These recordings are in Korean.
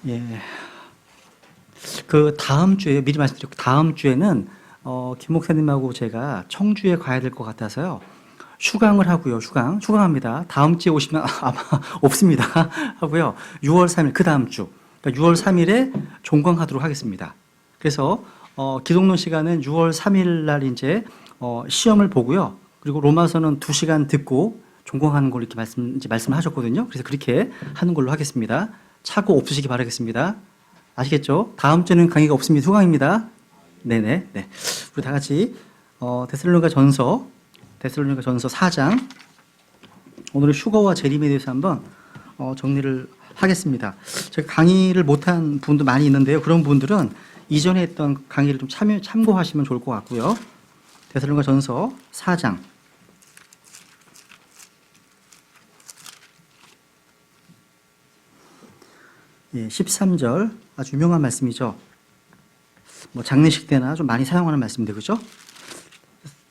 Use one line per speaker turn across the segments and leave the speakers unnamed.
예. 그 다음 주에 미리 말씀드렸고 다음 주에는 김 목사님하고 제가 청주에 가야 될 것 같아서요. 휴강을 하고요. 휴강합니다. 다음 주에 오시면 아마 없습니다. 하고요. 6월 3일 그 다음 주. 그러니까 6월 3일에 종강하도록 하겠습니다. 그래서 기독론 시간은 6월 3일 날 이제 시험을 보고요. 그리고 로마서는 2시간 듣고 종강하는 걸로 이렇게 말씀하셨거든요. 그래서 그렇게 하는 걸로 하겠습니다. 착오 없으시기 바라겠습니다. 아시겠죠? 다음 주에는 강의가 없습니다. 휴강입니다. 네네. 네. 우리 다 같이 데살로니가 전서 4장 오늘은 휴거와 재림에 대해서 한번 정리를 하겠습니다. 제가 강의를 못한 분도 많이 있는데요. 그런 분들은 이전에 했던 강의를 좀 참고하시면 좋을 것 같고요. 데살로니가 전서 4장 예, 13절 아주 유명한 말씀이죠. 뭐 장례식 때나 좀 많이 사용하는 말씀인데 그죠?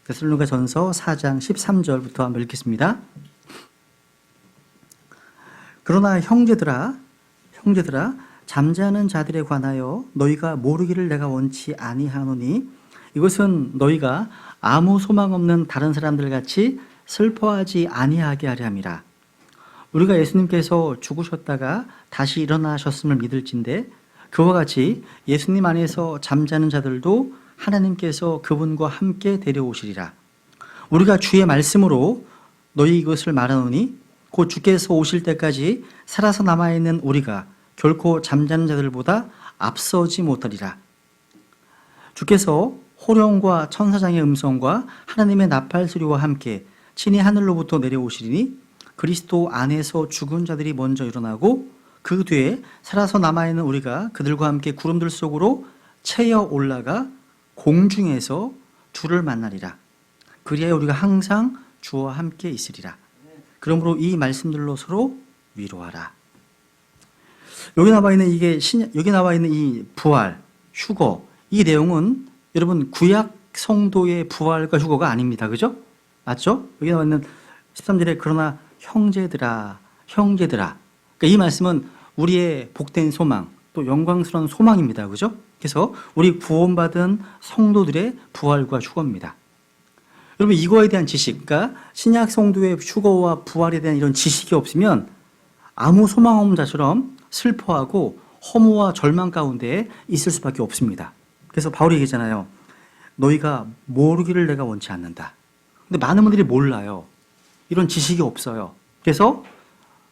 데살로니가 전서 4장 13절부터 한번 읽겠습니다. 그러나 형제들아 잠자는 자들에 관하여 너희가 모르기를 내가 원치 아니하노니 이것은 너희가 아무 소망 없는 다른 사람들 같이 슬퍼하지 아니하게 하려 함이라. 우리가 예수님께서 죽으셨다가 다시 일어나셨음을 믿을진데 그와 같이 예수님 안에서 잠자는 자들도 하나님께서 그분과 함께 데려오시리라. 우리가 주의 말씀으로 너희 이것을 말하노니 곧 주께서 오실 때까지 살아서 남아있는 우리가 결코 잠자는 자들보다 앞서지 못하리라. 주께서 호령과 천사장의 음성과 하나님의 나팔 소리와 함께 친히 하늘로부터 내려오시리니 그리스도 안에서 죽은 자들이 먼저 일어나고 그 뒤에 살아서 남아있는 우리가 그들과 함께 구름들 속으로 채어 올라가 공중에서 주를 만나리라. 그리하여 우리가 항상 주와 함께 있으리라. 그러므로 이 말씀들로 서로 위로하라. 여기 나와 있는 이 부활, 휴거, 이 내용은 여러분 구약 성도의 부활과 휴거가 아닙니다. 그죠? 맞죠? 여기 나와 있는 13절에 그러나 형제들아. 그러니까 이 말씀은 우리의 복된 소망, 또 영광스러운 소망입니다. 그죠? 그래서 우리 구원받은 성도들의 부활과 휴거입니다. 여러분 이거에 대한 지식, 그러니까 신약 성도의 휴거와 부활에 대한 이런 지식이 없으면 아무 소망 없는 자처럼 슬퍼하고 허무와 절망 가운데 있을 수밖에 없습니다. 그래서 바울이 얘기했잖아요. 너희가 모르기를 내가 원치 않는다. 근데 많은 분들이 몰라요. 이런 지식이 없어요. 그래서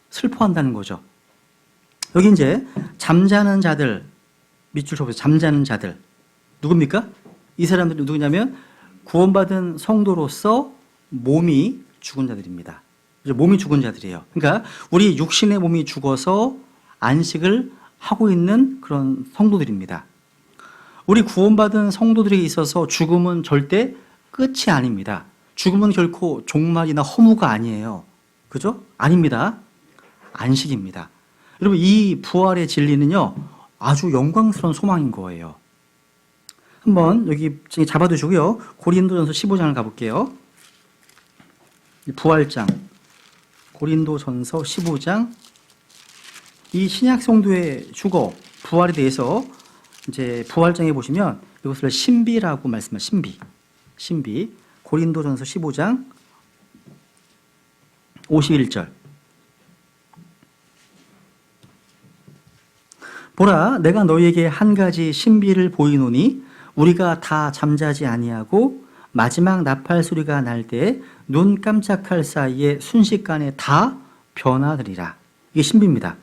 슬퍼한다는 거죠. 여기 이제 잠자는 자들, 밑줄 쳐보세요. 잠자는 자들. 누굽니까? 이 사람들이 누구냐면 구원받은 성도로서 몸이 죽은 자들입니다. 몸이 죽은 자들이에요. 그러니까 우리 육신의 몸이 죽어서 안식을 하고 있는 그런 성도들입니다. 우리 구원받은 성도들에게 있어서 죽음은 절대 끝이 아닙니다. 죽음은 결코 종말이나 허무가 아니에요. 그죠? 아닙니다. 안식입니다. 여러분 이 부활의 진리는요 아주 영광스러운 소망인 거예요. 한번 여기 잡아두시고요. 고린도전서 15장을 가볼게요. 부활장 고린도전서 15장 이 신약 성도의 휴거 부활에 대해서 이제 부활장에 보시면 이것을 신비라고 말씀하신 신비 고린도전서 15장 51절 보라 내가 너희에게 한 가지 신비를 보이노니 우리가 다 잠자지 아니하고 마지막 나팔 소리가 날 때 눈 깜짝할 사이에 순식간에 다 변화되리라. 이게 신비입니다.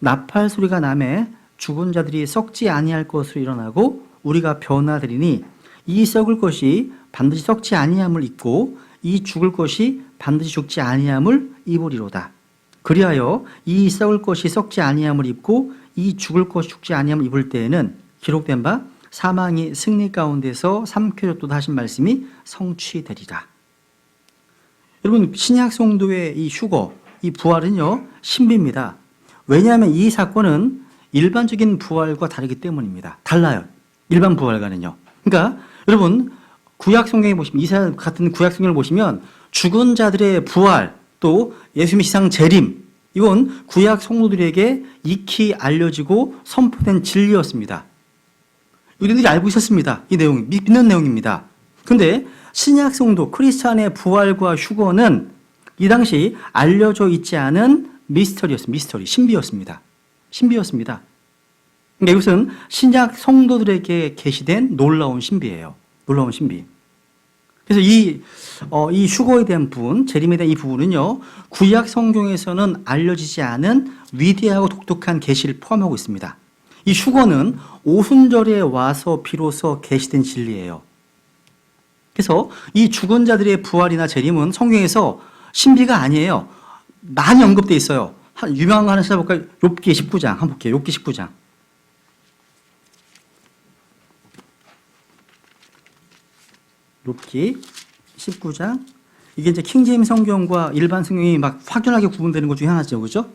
나팔 소리가 나매 죽은 자들이 썩지 아니할 것으로 일어나고 우리가 변화되리니 이 썩을 것이 반드시 썩지 아니함을 입고 이 죽을 것이 반드시 죽지 아니함을 입으리로다. 그리하여 이 썩을 것이 썩지 아니함을 입고 이 죽을 것이 죽지 아니함을 입을 때에는 기록된 바 사망이 승리 가운데서 삼켜졌도다 하신 말씀이 성취되리라. 여러분 신약 성도의 이 휴거, 이 부활은요 신비입니다. 왜냐하면 이 사건은 일반적인 부활과 다르기 때문입니다. 달라요. 일반 부활과는요. 그러니까 여러분 구약 성경에 보시면 이사야 같은 구약 성경을 보시면 죽은 자들의 부활 또 예수님의 시상 재림 이건 구약 성도들에게 익히 알려지고 선포된 진리였습니다. 우리들이 알고 있었습니다. 이 내용, 믿는 내용입니다. 근데 신약 성도, 크리스찬의 부활과 휴거는 이 당시 알려져 있지 않은 미스터리였습니다. 신비였습니다. 그러니까 이것은 신약 성도들에게 계시된 놀라운 신비예요. 놀라운 신비. 그래서 이 휴거에 대한 부분, 재림에 대한 이 부분은요, 구약 성경에서는 알려지지 않은 위대하고 독특한 계시를 포함하고 있습니다. 이 휴거는 오순절에 와서 비로소 계시된 진리예요. 그래서 이 죽은 자들의 부활이나 재림은 성경에서 신비가 아니에요. 많이 언급되어 있어요. 유명한 거 하나 찾아볼까요? 욥기 19장 한번 볼게요. 욥기 19장. 욥기 19장. 이게 이제 킹제임스 성경과 일반 성경이 막 확연하게 구분되는 것 중에 하나죠. 그죠?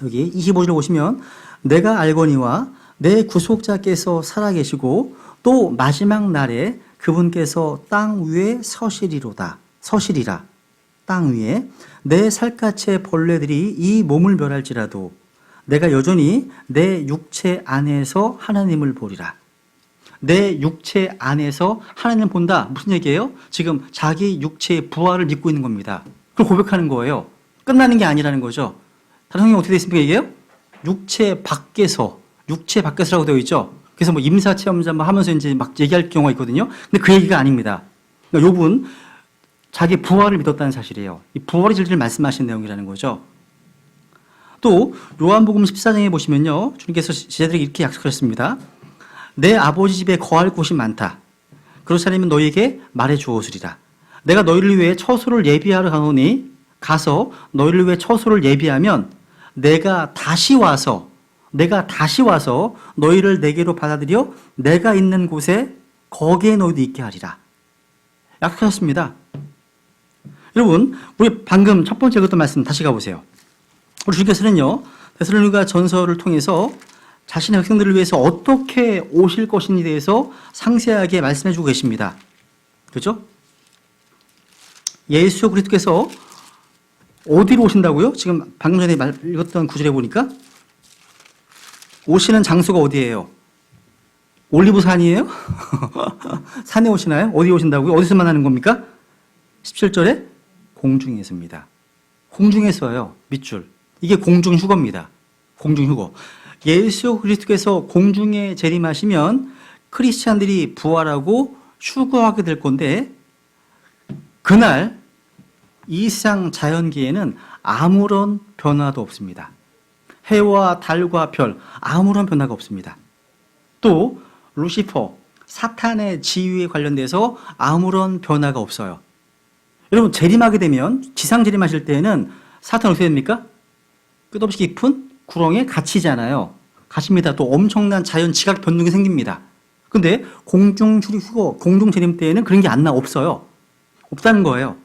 여기 25절 보시면 내가 알거니와 내 구속자께서 살아계시고 또 마지막 날에 그분께서 땅 위에 서시리라. 땅 위에 내 살갗의 벌레들이 이 몸을 멸할지라도 내가 여전히 내 육체 안에서 하나님을 보리라. 내 육체 안에서 하나님을 본다. 무슨 얘기예요? 지금 자기 육체의 부활을 믿고 있는 겁니다. 그걸 고백하는 거예요. 끝나는 게 아니라는 거죠. 다른 성경 어떻게 되어 있습니까? 이게요? 육체 밖에서라고 되어 있죠. 그래서 뭐 임사 체험자 뭐 하면서 이제 막 얘기할 경우가 있거든요. 근데 그 얘기가 아닙니다. 그러니까 욥은 자기 부활을 믿었다는 사실이에요. 이 부활의 진리를 말씀하신 내용이라는 거죠. 또 요한복음 14장에 보시면요, 주님께서 제자들에게 이렇게 약속하셨습니다. 내 아버지 집에 거할 곳이 많다. 그렇지 않으면 너희에게 말해 주었으리라. 내가 너희를 위해 처소를 예비하러 가노니 가서 너희를 위해 처소를 예비하면 내가 다시 와서 너희를 내게로 받아들여 내가 있는 곳에 거기에 너희도 있게 하리라. 약속하셨습니다. 여러분, 우리 방금 첫 번째 그것도 말씀 다시 가보세요. 우리 주님께서는요, 데살로니가 전서를 통해서 자신의 백성들을 위해서 어떻게 오실 것인지에 대해서 상세하게 말씀해 주고 계십니다. 그렇죠? 예수 그리스도께서 어디로 오신다고요? 지금 방금 전에 읽었던 구절에 보니까 오시는 장소가 어디예요? 올리브산이에요? 산에 오시나요? 어디 오신다고요? 어디서 만나는 겁니까? 17절에 공중에서입니다. 공중에서요. 밑줄. 이게 공중 휴거입니다. 공중 휴거. 예수 그리스도께서 공중에 재림하시면 크리스찬들이 부활하고 휴거하게 될 건데 그날 이 세상 자연계에는 아무런 변화도 없습니다. 해와 달과 별 아무런 변화가 없습니다. 또 루시퍼 사탄의 지위에 관련돼서 아무런 변화가 없어요. 여러분 재림하게 되면 지상 재림하실 때에는 사탄 어떻게 됩니까? 끝없이 깊은 구렁에 갇히잖아요. 갇힙니다. 또 엄청난 자연 지각 변동이 생깁니다. 근데 공중 휴거, 공중 재림 때에는 그런 게 없어요. 없다는 거예요.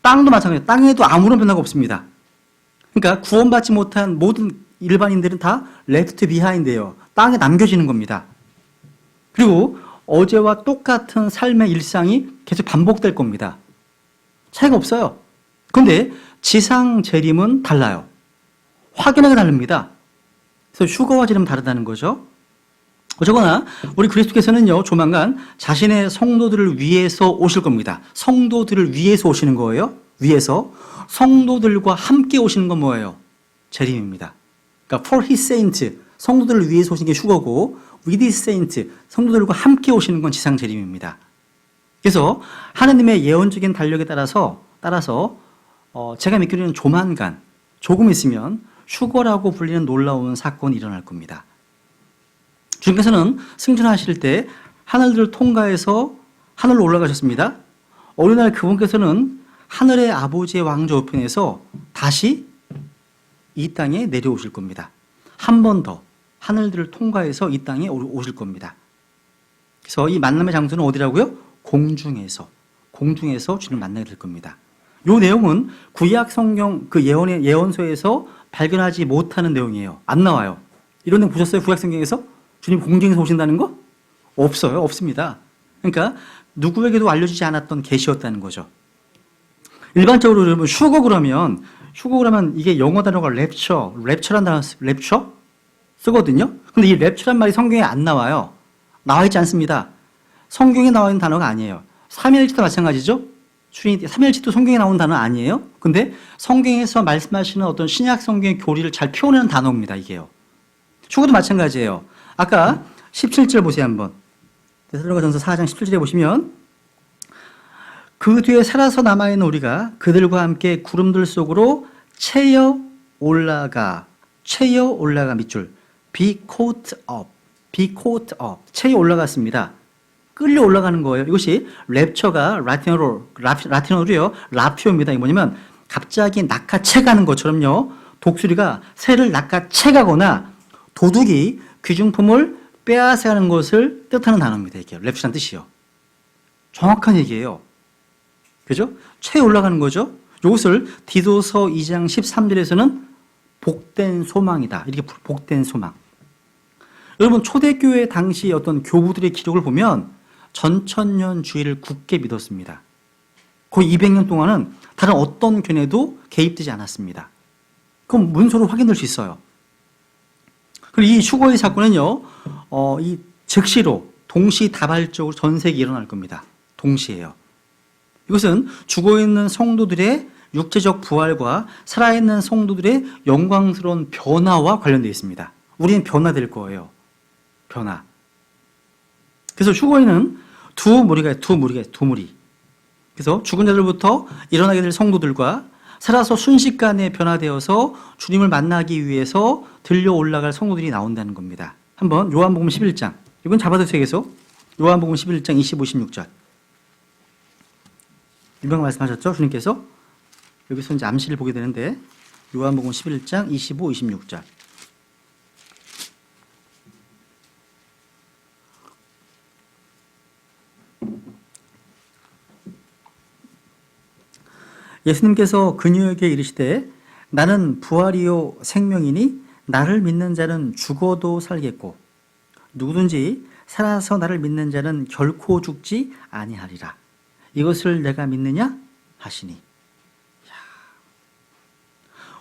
땅도 마찬가지예요. 땅에도 아무런 변화가 없습니다. 그러니까 구원받지 못한 모든 일반인들은 다 left behind예요. 땅에 남겨지는 겁니다. 그리고 어제와 똑같은 삶의 일상이 계속 반복될 겁니다. 차이가 없어요. 그런데 지상 재림은 달라요. 확연하게 다릅니다. 그래서 휴거와 재림은 다르다는 거죠. 어쨌거나 우리 그리스도께서는요 조만간 자신의 성도들을 위해서 오실 겁니다. 성도들을 위해서 오시는 거예요. 위해서 성도들과 함께 오시는 건 뭐예요? 재림입니다. 그러니까 for his saint 성도들을 위해서 오시는 게 휴거고 with his saint 성도들과 함께 오시는 건 지상 재림입니다. 그래서 하나님의 예언적인 달력에 따라서 제가 믿기로는 조만간 조금 있으면 휴거라고 불리는 놀라운 사건이 일어날 겁니다. 주님께서는 승천하실 때 하늘들을 통과해서 하늘로 올라가셨습니다. 어느 날 그분께서는 하늘의 아버지의 왕좌 우편에서 다시 이 땅에 내려오실 겁니다. 한 번 더 하늘들을 통과해서 이 땅에 오실 겁니다. 그래서 이 만남의 장소는 어디라고요? 공중에서 주님을 만나게 될 겁니다. 이 내용은 구약 성경 그 예언서에서 발견하지 못하는 내용이에요. 안 나와요. 이런 내용 보셨어요? 구약 성경에서? 주님 공중에서 오신다는 거? 없어요. 없습니다. 그러니까 누구에게도 알려지지 않았던 계시였다는 거죠. 일반적으로 여러분 휴거 그러면 이게 영어 단어가 랩처란 단어 랩처 쓰거든요. 근데 이 랩처란 말이 성경에 안 나와요. 나와 있지 않습니다. 성경에 나와 있는 단어가 아니에요. 삼위일체도 마찬가지죠. 삼위일체도 성경에 나온 단어 아니에요. 근데 성경에서 말씀하시는 어떤 신약 성경의 교리를 잘 표현하는 단어입니다. 이게요. 휴거도 마찬가지예요. 아까 17절 보세요 한번. 데살로니가전서 4장 17절에 보시면 그 뒤에 살아서 남아있는 우리가 그들과 함께 구름들 속으로 채여 올라가 밑줄 be caught up 채여 올라갔습니다. 끌려 올라가는 거예요. 이것이 랩처가 라틴어로요 라피오입니다. 이게 뭐냐면 갑자기 낚아채 가는 것처럼요. 독수리가 새를 낚아채 가거나 도둑이 귀중품을 빼앗아가는 것을 뜻하는 단어입니다. 이게 랩처란 뜻이요. 정확한 얘기예요. 그죠? 채 올라가는 거죠. 이것을 디도서 2장 13절에서는 복된 소망이다. 이렇게 복된 소망. 여러분 초대교회 당시 어떤 교부들의 기록을 보면 전천년주의를 굳게 믿었습니다. 거의 200년 동안은 다른 어떤 견해도 개입되지 않았습니다. 그럼 문서로 확인될 수 있어요. 그리고 이 휴거의 사건은요, 이 즉시로 동시다발적으로 전 세계에 일어날 겁니다. 동시에요. 이것은 죽어있는 성도들의 육체적 부활과 살아있는 성도들의 영광스러운 변화와 관련되어 있습니다. 우리는 변화될 거예요. 변화. 그래서 휴거에는 두 무리. 그래서 죽은 자들부터 일어나게 될 성도들과 살아서 순식간에 변화되어서 주님을 만나기 위해서 들려 올라갈 성도들이 나온다는 겁니다. 한번 요한복음 11장. 이건 잡아두세요. 계속. 요한복음 11장 25, 26절. 유명 말씀하셨죠? 주님께서. 여기서 이제 암시를 보게 되는데 요한복음 11장 25, 26절. 예수님께서 그녀에게 이르시되 나는 부활이요 생명이니 나를 믿는 자는 죽어도 살겠고 누구든지 살아서 나를 믿는 자는 결코 죽지 아니하리라. 이것을 내가 믿느냐 하시니.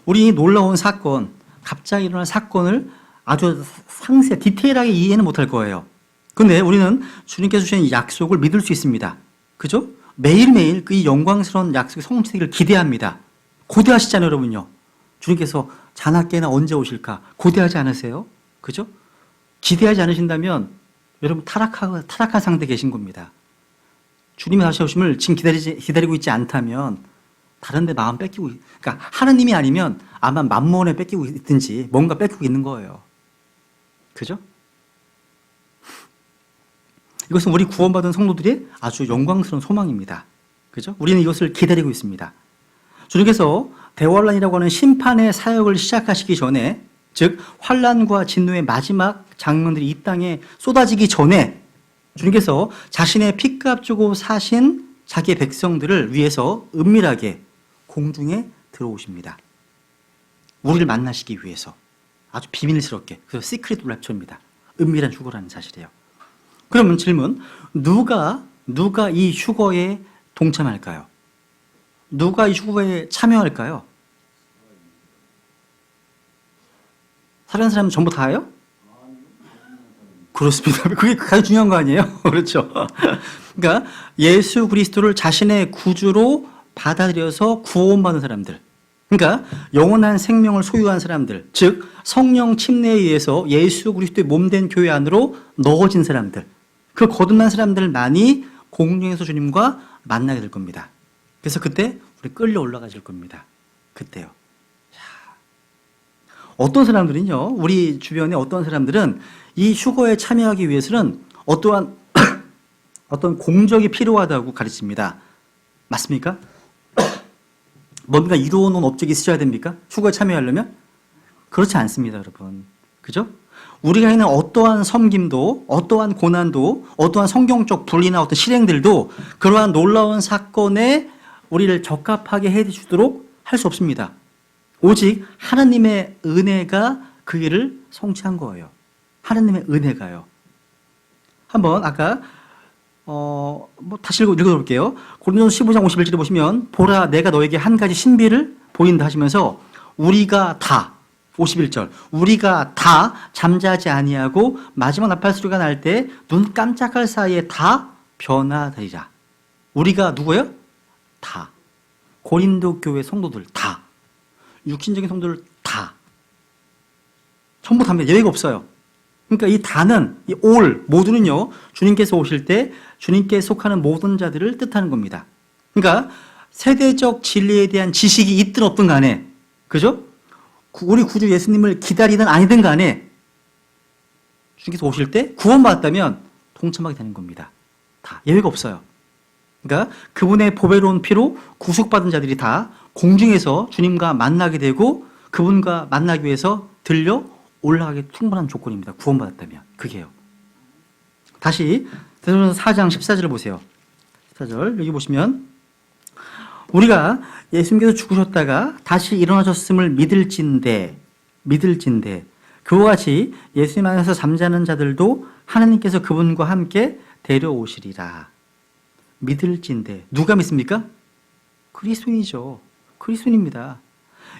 우리 놀라운 사건, 갑자기 일어난 사건을 아주 상세, 디테일하게 이해는 못할 거예요. 근데 우리는 주님께서 주신 약속을 믿을 수 있습니다. 그죠? 매일매일 그 영광스러운 약속의 성취되기를 기대합니다. 고대하시잖아요, 여러분요. 주님께서 자나깨나 언제 오실까? 고대하지 않으세요? 그죠? 기대하지 않으신다면 여러분 타락한 상태에 계신 겁니다. 주님의 다시 오심을 지금 기다리고 있지 않다면 다른 데 마음 뺏기고, 그러니까 하나님이 아니면 아마 만몬에 뺏기고 있든지 뭔가 뺏기고 있는 거예요. 그죠? 이것은 우리 구원받은 성도들의 아주 영광스러운 소망입니다. 그죠? 우리는 이것을 기다리고 있습니다. 주님께서 대환란이라고 하는 심판의 사역을 시작하시기 전에, 즉 환란과 진노의 마지막 장면들이 이 땅에 쏟아지기 전에 주님께서 자신의 피값 주고 사신 자기의 백성들을 위해서 은밀하게 공중에 들어오십니다. 우리를 만나시기 위해서 아주 비밀스럽게. 그래서 시크릿 랩처입니다. 은밀한 휴거라는 사실이에요. 그러면 질문, 누가 이 휴거에 동참할까요? 누가 이 휴거에 참여할까요? 살아있는 사람은 전부 다예요? 그렇습니다. 그게 가장 중요한 거 아니에요? 그렇죠. 그러니까 예수 그리스도를 자신의 구주로 받아들여서 구원받은 사람들, 그러니까 영원한 생명을 소유한 사람들, 즉 성령 침례에 의해서 예수 그리스도의 몸된 교회 안으로 넣어진 사람들, 그 거듭난 사람들만이 공중에서 주님과 만나게 될 겁니다. 그래서 그때 우리 끌려 올라가실 겁니다. 그때요. 어떤 사람들은요, 우리 주변에 어떤 사람들은 이 휴거에 참여하기 위해서는 어떠한 어떤 공적이 필요하다고 가르칩니다. 맞습니까? 뭔가 이루어놓은 업적이 있어야 됩니까? 휴거에 참여하려면? 그렇지 않습니다, 여러분. 그죠? 우리가 있는 어떠한 섬김도, 어떠한 고난도, 어떠한 성경적 분리나 어떤 실행들도 그러한 놀라운 사건에 우리를 적합하게 해주도록 할 수 없습니다. 오직 하나님의 은혜가 그 일을 성취한 거예요. 하나님의 은혜가요. 한번 아까 뭐 다시 읽어볼게요. 고린도전서 15장 51절에 보시면 보라 내가 너에게 한 가지 신비를 보인다 하시면서 우리가 다 51절 우리가 다 잠자지 아니하고 마지막 나팔 소리가 날 때 눈 깜짝할 사이에 다 변화되리라. 우리가 누구예요? 다. 고린도 교회 성도들 다. 육신적인 성도들 다. 전부 다입니다. 예외가 없어요. 그러니까 이 다는 이 올 모두는요. 주님께서 오실 때 주님께 속하는 모든 자들을 뜻하는 겁니다. 그러니까 세대적 진리에 대한 지식이 있든 없든 간에 그죠? 우리 구주 예수님을 기다리든 아니든 간에 주님께서 오실 때 구원받았다면 동참하게 되는 겁니다. 다 예외가 없어요. 그러니까 그분의 보배로운 피로 구속받은 자들이 다 공중에서 주님과 만나게 되고 그분과 만나기 위해서 들려 올라가기 충분한 조건입니다. 구원받았다면 그게요. 다시 데살로니가서 4장 14절을 보세요. 14절 여기 보시면 우리가 예수님께서 죽으셨다가 다시 일어나셨음을 믿을진대 그와 같이 예수님 안에서 잠자는 자들도 하나님께서 그분과 함께 데려오시리라. 믿을진대 누가 믿습니까? 그리스도인이죠. 그리스도인입니다.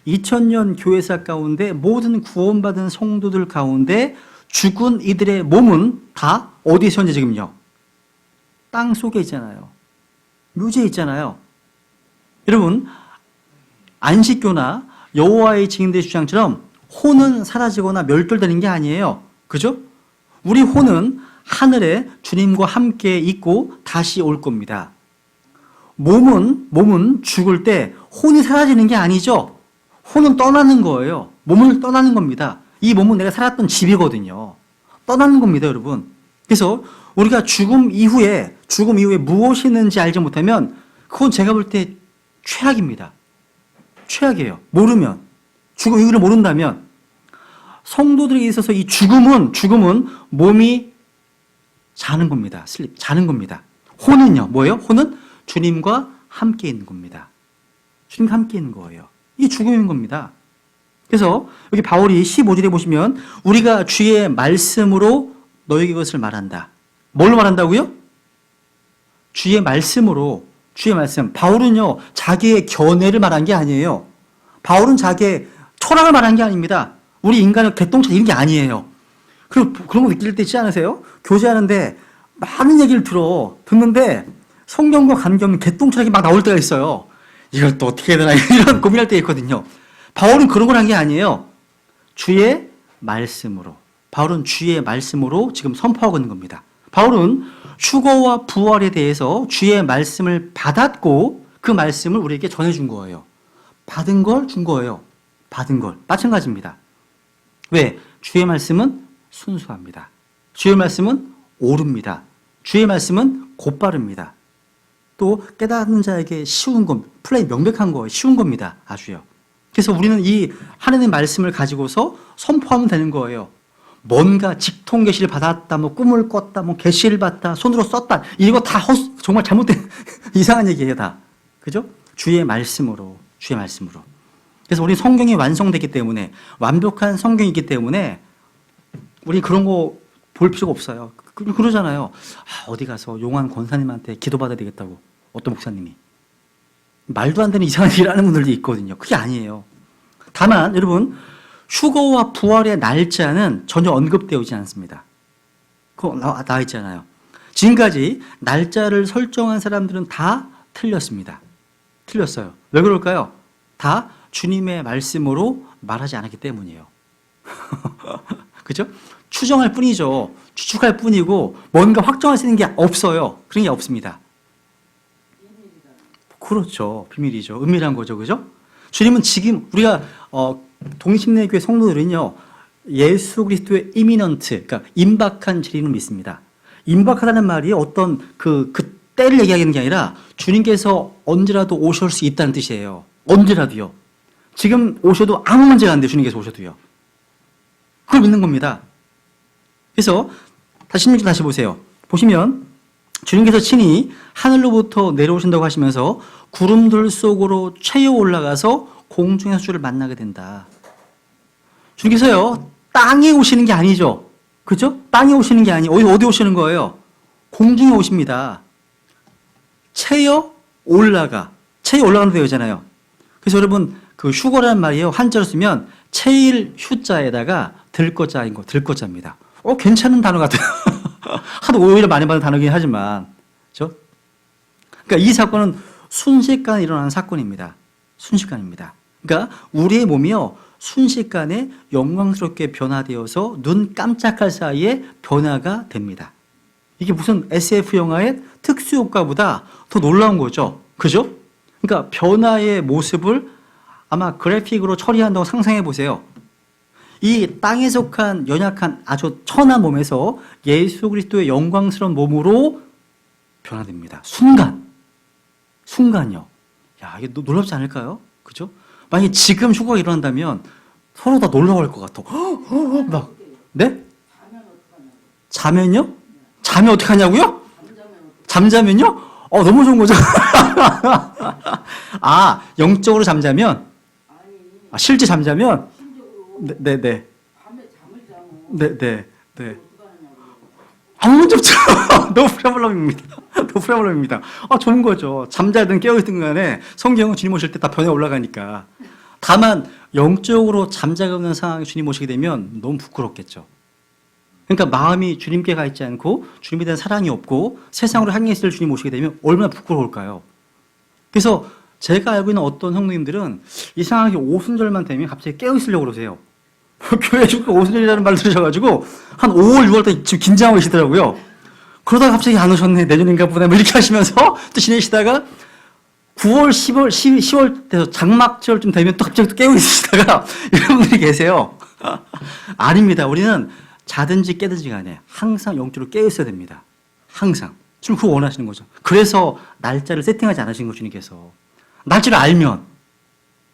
2000년 교회사 가운데 모든 구원받은 성도들 가운데 죽은 이들의 몸은 다 어디에 현재 지금요? 땅 속에 있잖아요. 묘지에 있잖아요. 여러분 안식교나 여호와의 증인들의 주장처럼 혼은 사라지거나 멸절되는 게 아니에요. 그죠? 우리 혼은 하늘에 주님과 함께 있고 다시 올 겁니다. 몸은 죽을 때 혼이 사라지는 게 아니죠. 혼은 떠나는 거예요. 몸을 떠나는 겁니다. 이 몸은 내가 살았던 집이거든요. 떠나는 겁니다, 여러분. 그래서 우리가 죽음 이후에 무엇이 있는지 알지 못하면 그건 제가 볼 때 최악입니다. 최악이에요. 모르면. 죽음 이유를 모른다면 성도들에게 있어서 이 죽음은 몸이 자는 겁니다. 자는 겁니다. 혼은요, 뭐예요? 혼은 주님과 함께 있는 겁니다. 주님과 함께 있는 거예요. 이게 죽음인 겁니다. 그래서 여기 바울이 15절에 보시면 우리가 주의 말씀으로 너에게 그것을 말한다. 뭘로 말한다고요? 주의 말씀으로. 주의 말씀. 바울은요, 자기의 견해를 말한 게 아니에요. 바울은 자기의 철학을 말한 게 아닙니다. 우리 인간의 개똥차 이런 게 아니에요. 그런 거 느낄 때 있지 않으세요? 교제하는데 많은 얘기를 듣는데 성경과 관계없는 개똥철학이 막 나올 때가 있어요. 이걸 또 어떻게 해야 되나 이런 고민할 때 있거든요. 바울은 그런 걸 한 게 아니에요. 주의 말씀으로. 바울은 주의 말씀으로 지금 선포하고 있는 겁니다. 바울은 휴거와 부활에 대해서 주의 말씀을 받았고 그 말씀을 우리에게 전해준 거예요. 받은 걸 준 거예요. 받은 걸. 마찬가지입니다. 왜? 주의 말씀은 순수합니다. 주의 말씀은 옳습니다. 주의 말씀은 곧바릅니다. 또 깨닫는 자에게 쉬운 것, 플레이 명백한 거, 쉬운 겁니다. 아주요. 그래서 우리는 이 하나님의 말씀을 가지고서 선포하면 되는 거예요. 뭔가 직통 계시를 받았다, 뭐 꿈을 꿨다, 뭐 계시를 받다, 손으로 썼다, 이거 다 정말 잘못된 이상한 얘기예요, 다. 그죠? 주의 말씀으로. 그래서 우리 성경이 완성됐기 때문에 완벽한 성경이기 때문에 우리 그런 거 볼 필요가 없어요. 그러잖아요. 어디 가서 용한 권사님한테 기도받아야 되겠다고 어떤 목사님이 말도 안 되는 이상한 일을 하는 분들도 있거든요. 그게 아니에요. 다만 여러분 휴거와 부활의 날짜는 전혀 언급되어 있지 않습니다. 그거 나와 있잖아요. 지금까지 날짜를 설정한 사람들은 다 틀렸습니다. 틀렸어요. 왜 그럴까요? 다 주님의 말씀으로 말하지 않았기 때문이에요. 그죠? 추정할 뿐이죠. 추측할 뿐이고 뭔가 확정할 수 있는 게 없어요. 그런 게 없습니다. 그렇죠. 비밀이죠. 은밀한 거죠. 그죠? 주님은 지금 우리가 동심내교회 성도들은요. 예수 그리스도의 이미넌트, 그러니까 임박한 진리를 믿습니다. 임박하다는 말이 어떤 그 때를 얘기하는 게 아니라 주님께서 언제라도 오실 수 있다는 뜻이에요. 언제라도요. 지금 오셔도 아무 문제가 안 돼요. 주님께서 오셔도요. 그걸 믿는 겁니다. 그래서 다시 보세요. 보시면 주님께서 친히 하늘로부터 내려오신다고 하시면서 구름들 속으로 최여 올라가서 공중에서 주를 만나게 된다. 주님께서요 땅에 오시는 게 아니죠. 그죠? 땅에 오시는 게 아니에요. 어디 오시는 거예요? 공중에 오십니다. 채여 올라가. 채여 올라가는 되어 있잖아요. 그래서 여러분 그 휴거라는 말이에요. 한자로 쓰면 채일 휴자에다가 들거자인 거, 들거자입니다. 괜찮은 단어 같아요. 하도 오해를 많이 받는 단어긴 하지만, 그렇죠? 그러니까 이 사건은 순식간에 일어나는 사건입니다. 순식간입니다. 그러니까 우리의 몸이요 순식간에 영광스럽게 변화되어서 눈 깜짝할 사이에 변화가 됩니다. 이게 무슨 SF 영화의 특수 효과보다 더 놀라운 거죠. 그죠? 그러니까 변화의 모습을 아마 그래픽으로 처리한다고 상상해 보세요. 이 땅에 속한 연약한 아주 천한 몸에서 예수 그리스도의 영광스러운 몸으로 변화됩니다. 순간요. 야, 이게 놀랍지 않을까요? 그죠? 만약에 지금 휴가가 일어난다면 서로 다 놀라워할 것 같아. 막, 네? 자면요? 자면 어떻게 하냐고요? 잠자면요? 너무 좋은 거죠. 아, 영적으로 잠자면? 실제 잠자면? 네. 아무 문제 없죠. 노 프로블럼입니다. 좋은 거죠. 잠자든 깨어있든 간에 성경은 주님 오실 때 다 변해 올라가니까. 다만 영적으로 잠자가 없는 상황에 주님 오시게 되면 너무 부끄럽겠죠. 그러니까 마음이 주님께 가 있지 않고 주님에 대한 사랑이 없고 세상으로 향해 있을 주님 오시게 되면 얼마나 부끄러울까요? 그래서 제가 알고 있는 어떤 형님들은 이상하게 오순절만 되면 갑자기 깨어있으려고 그러세요. 교회 주고 오순절이라는 말을 들으셔가지고 한 5월, 6월 때 지금 긴장하고 계시더라고요. 그러다가 갑자기 안 오셨네. 내년인가 보다. 이렇게 하시면서 또 지내시다가 9월, 10월 돼서 장막절쯤 되면 또 갑자기 또 깨고 있으시다가 이런 분들이 계세요. 아닙니다. 우리는 자든지 깨든지 간에 항상 영적으로 깨어 있어야 됩니다. 항상. 주님 그거 원하시는 거죠. 그래서 날짜를 세팅하지 않으신 거 주님께서. 날짜를 알면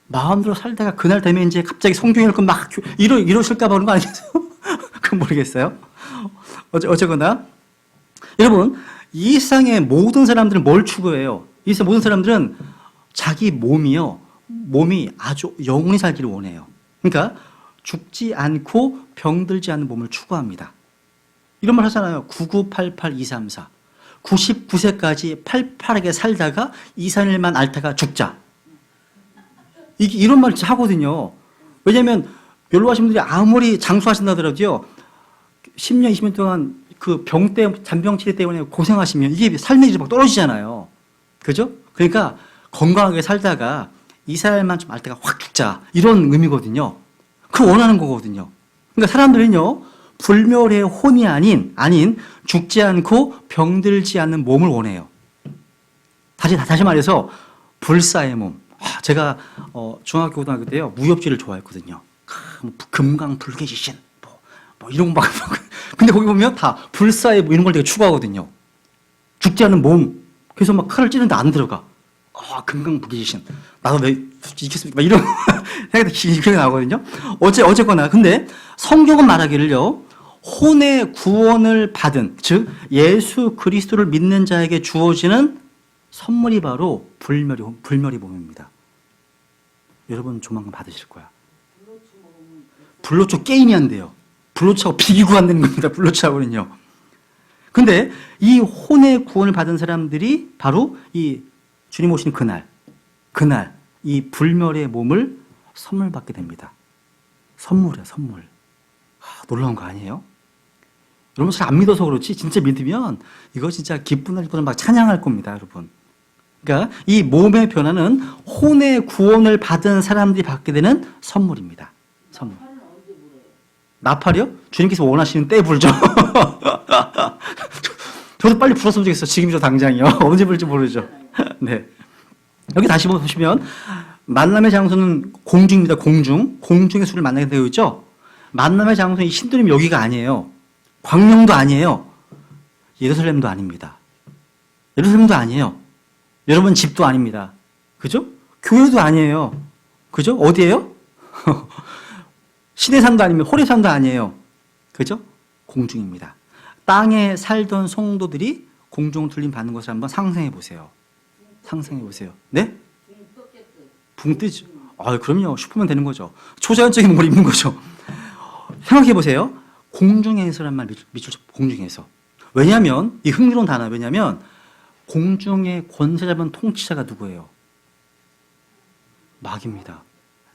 마음대로 살다가 그날 되면 이제 갑자기 성경 읽고 막 이러실까 봐 그런 거 아니겠어요? 그건 모르겠어요. 어쨌거나 여러분 이 세상의 모든 사람들은 뭘 추구해요? 이 세상 모든 사람들은 자기 몸이 아주 영원히 살기를 원해요. 그러니까 죽지 않고 병들지 않는 몸을 추구합니다. 이런 말 하잖아요. 9988234 99세까지 팔팔하게 살다가 2~3일만 앓다가 죽자. 이런 말 진짜 하거든요. 왜냐하면 연로하신 분들이 아무리 장수하신다 하더라도요 10년, 20년 동안 그 병 때문에, 잔병 치레 때문에 고생하시면 이게 삶의 질이 막 떨어지잖아요. 그죠? 그러니까 건강하게 살다가 2~4일만 좀 앓다가 확 죽자. 이런 의미거든요. 그거 원하는 거거든요. 그러니까 사람들은요, 불멸의 혼이 아닌 죽지 않고 병들지 않는 몸을 원해요. 다시 말해서 불사의 몸. 제가 중학교, 고등학교 때요, 무협지를 좋아했거든요. 금강 불개지신. 이런 거 막. 근데 거기 보면 다 불사의 이런 걸 되게 추구하거든요. 죽지 않는 몸. 그래서 막 칼을 찌는데 안 들어가. 금강 불개지신. 나도 왜 이겼습니까? 이런 생각이 기억이 나거든요. 어쨌거나. 근데 성경은 말하기를요, 혼의 구원을 받은, 즉, 예수 그리스도를 믿는 자에게 주어지는 선물이 바로 불멸의 몸입니다. 여러분 조만간 받으실 거야. 불로초 게임이 안 돼요. 불로초하고 비기고 안 되는 겁니다. 불로초하고는요. 근데 이 혼의 구원을 받은 사람들이 바로 이 주님 오신 그날 이 불멸의 몸을 선물 받게 됩니다. 선물이야, 선물. 놀라운 거 아니에요? 여러분 잘 안 믿어서 그렇지 진짜 믿으면 이거 진짜 기쁜 날보다 막 찬양할 겁니다, 여러분. 그러니까 이 몸의 변화는 혼의 구원을 받은 사람들이 받게 되는 선물입니다. 선물. 나팔이요? 주님께서 원하시는 때 불죠. 저도 빨리 불었으면 좋겠어. 지금이죠, 당장이요. 언제 불지 모르죠. 네. 여기 다시 보시면 만남의 장소는 공중입니다. 공중의 수를 만나게 되어 있죠. 만남의 장소는 이 신도림 여기가 아니에요. 광명도 아니에요. 예루살렘도 아닙니다. 예루살렘도 아니에요. 여러분 집도 아닙니다. 그죠? 교회도 아니에요. 그죠? 어디예요? 시내산도 아니면 호래산도 아니에요. 그죠? 공중입니다. 땅에 살던 성도들이 공중 들림 받는 것을 한번 상상해 보세요. 상상해 보세요. 네? 붕 뜨죠. 그럼요. 슈퍼맨 되는 거죠. 초자연적인 몸을 입는 거죠. 생각해 보세요. 공중에서란 말 밑줄 공중에서. 왜냐하면 이 흥미로운 단어, 왜냐하면 공중의 권세 잡은 통치자가 누구예요? 마귀입니다.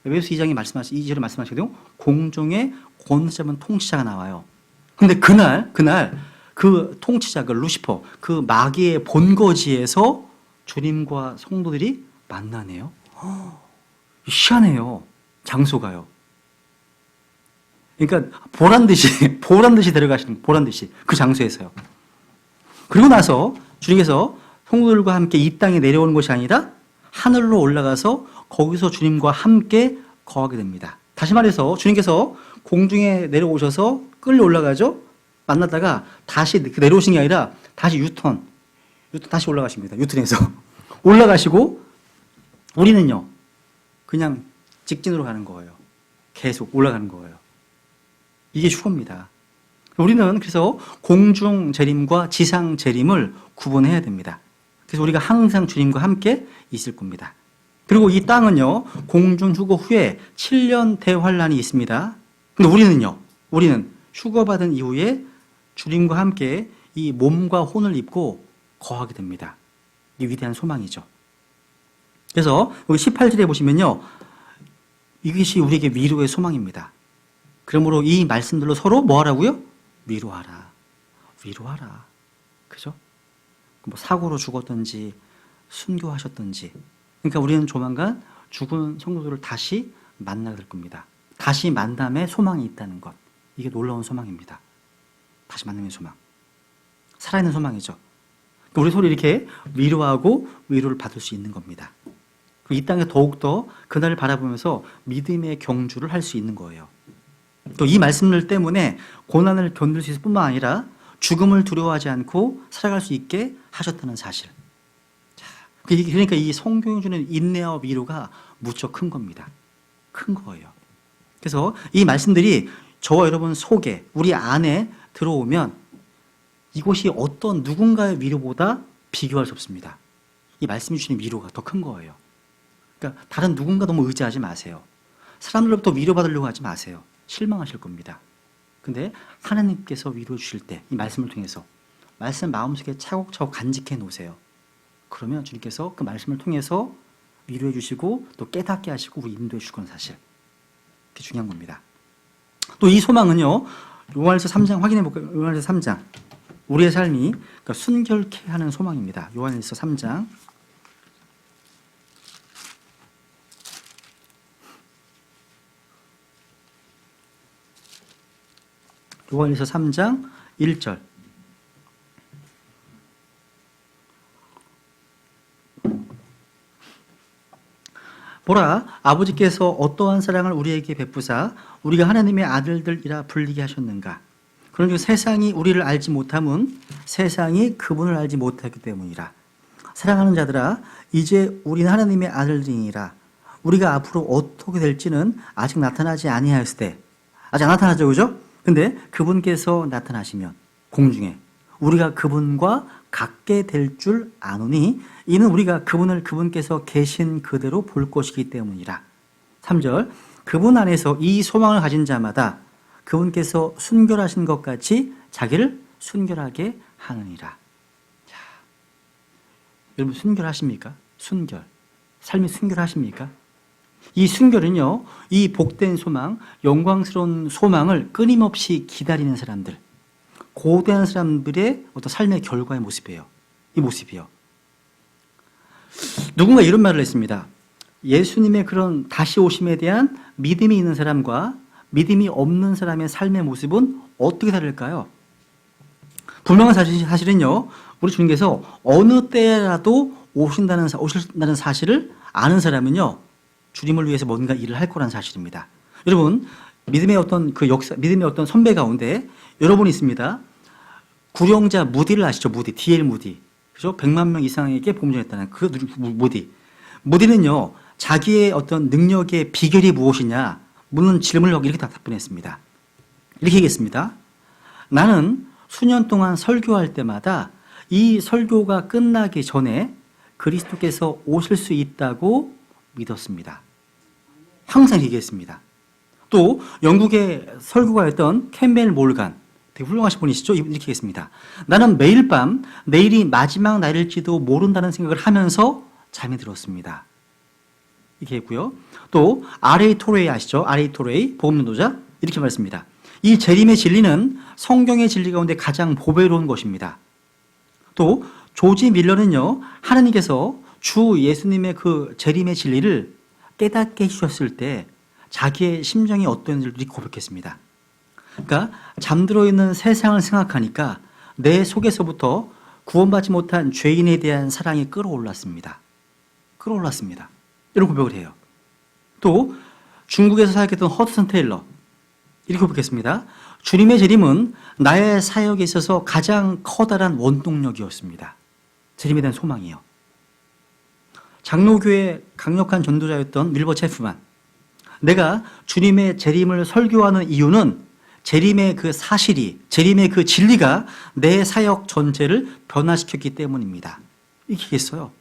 에베소서 2장에 말씀하신 2절에 말씀하시거든요. 공중의 권세 잡은 통치자가 나와요. 근데 그날 그 통치자, 그 루시퍼, 그 마귀의 본거지에서 주님과 성도들이 만나네요. 희한해요. 장소가요. 그러니까 보란 듯이 데려가시는, 보란 듯이 그 장소에서요. 그리고 나서 주님께서 성도들과 함께 이 땅에 내려오는 것이 아니라 하늘로 올라가서 거기서 주님과 함께 거하게 됩니다. 다시 말해서 주님께서 공중에 내려오셔서 끌려 올라가죠. 만났다가 다시 내려오신 게 아니라 다시 유턴 다시 올라가십니다. 유턴해서 올라가시고 우리는요 그냥 직진으로 가는 거예요. 계속 올라가는 거예요. 이게 휴거입니다. 우리는 그래서 공중 재림과 지상 재림을 구분해야 됩니다. 그래서 우리가 항상 주님과 함께 있을 겁니다. 그리고 이 땅은요 공중 휴거 후에 7년 대환란이 있습니다. 근데 우리는 휴거받은 이후에 주님과 함께 이 몸과 혼을 입고 거하게 됩니다. 이 위대한 소망이죠. 그래서 여기 18절에 보시면요 이것이 우리에게 위로의 소망입니다. 그러므로 이 말씀들로 서로 뭐 하라고요? 위로하라. 그죠? 뭐 사고로 죽었든지 순교하셨든지. 그러니까 우리는 조만간 죽은 성도들을 다시 만나게 될 겁니다. 다시 만남의 소망이 있다는 것. 이게 놀라운 소망입니다. 다시 만남의 소망. 살아있는 소망이죠. 그러니까 우리 서로 이렇게 위로하고 위로를 받을 수 있는 겁니다. 이 땅에 더욱더 그날을 바라보면서 믿음의 경주를 할 수 있는 거예요. 또 이 말씀들 때문에 고난을 견딜 수 있을 뿐만 아니라 죽음을 두려워하지 않고 살아갈 수 있게 하셨다는 사실. 그러니까 이 성경이 주는 인내와 위로가 무척 큰 겁니다. 큰 거예요. 그래서 이 말씀들이 저와 여러분 속에 우리 안에 들어오면 이곳이 어떤 누군가의 위로보다 비교할 수 없습니다. 이 말씀이 주시는 위로가 더 큰 거예요. 그러니까 다른 누군가 너무 의지하지 마세요. 사람들로부터 위로받으려고 하지 마세요. 실망하실 겁니다. 근데 하나님께서 위로해 주실 때 이 말씀을 통해서 말씀 마음속에 차곡차곡 간직해 놓으세요. 그러면 주님께서 그 말씀을 통해서 위로해 주시고 또 깨닫게 하시고 우리 인도해 주실 건 사실 그게 중요한 겁니다. 또 이 소망은요 요한일서 3장 확인해 볼까요? 요한일서 3장 우리의 삶이 그러니까 순결케 하는 소망입니다. 요한일서 3장 요한일서 3장 1절 보라 아버지께서 어떠한 사랑을 우리에게 베푸사 우리가 하나님의 아들들이라 불리게 하셨는가. 그런즉 세상이 우리를 알지 못함은 세상이 그분을 알지 못하기 때문이라. 사랑하는 자들아 이제 우리는 하나님의 아들들이니라. 우리가 앞으로 어떻게 될지는 아직 나타나지 아니하였을 때 아직 안 나타나죠, 그죠? 근데 그분께서 나타나시면 공중에 우리가 그분과 같게 될 줄 아노니 이는 우리가 그분께서 계신 그대로 볼 것이기 때문이라. 3절 그분 안에서 이 소망을 가진 자마다 그분께서 순결하신 것 같이 자기를 순결하게 하느니라. 자, 여러분 순결하십니까? 순결. 삶이 순결하십니까? 이 순결은요, 이 복된 소망, 영광스러운 소망을 끊임없이 기다리는 사람들, 고대한 사람들의 어떤 삶의 결과의 모습이에요. 이 모습이요. 누군가 이런 말을 했습니다. 예수님의 그런 다시 오심에 대한 믿음이 있는 사람과 믿음이 없는 사람의 삶의 모습은 어떻게 다를까요? 분명한 사실은요, 우리 주님께서 어느 때라도 오신다는 사실을 아는 사람은요, 주님을 위해서 뭔가 일을 할 거라는 사실입니다. 여러분, 믿음의 어떤 그 역사, 믿음의 어떤 선배 가운데 여러분이 있습니다. 구령자 무디를 아시죠? 무디, D.L. 무디. 그죠? 100만 명 이상에게 복음 전했다는 그 무디. 무디는요, 자기의 어떤 능력의 비결이 무엇이냐 묻는 질문을 이렇게 답변했습니다. 이렇게 얘기했습니다. 나는 수년 동안 설교할 때마다 이 설교가 끝나기 전에 그리스도께서 오실 수 있다고 믿었습니다. 항상 얘기했습니다. 또 영국의 설교가였던 캠벨 몰간, 되게 훌륭하신 분이시죠? 이렇게 하겠습니다. 나는 매일 밤 내일이 마지막 날일지도 모른다는 생각을 하면서 잠이 들었습니다. 이렇게 했고요. 또 R.A. 토레이 아시죠? R.A. 토레이 복음전도자 이렇게 말했습니다. 이 재림의 진리는 성경의 진리 가운데 가장 보배로운 것입니다. 또 조지 밀러는요, 하나님께서 주 예수님의 그 재림의 진리를 깨닫게 해주셨을 때 자기의 심정이 어떠했는지를 이렇게 고백했습니다. 그러니까 잠들어 있는 세상을 생각하니까 내 속에서부터 구원받지 못한 죄인에 대한 사랑이 끌어올랐습니다. 끌어올랐습니다. 이런 고백을 해요. 또 중국에서 사역했던 허드슨 테일러 이렇게 고백했습니다. 주님의 재림은 나의 사역에 있어서 가장 커다란 원동력이었습니다. 재림에 대한 소망이요. 장로교의 강력한 전도자였던 밀버 체프만, 내가 주님의 재림을 설교하는 이유는 재림의 그 사실이, 재림의 그 진리가 내 사역 전체를 변화시켰기 때문입니다. 이렇게 했어요.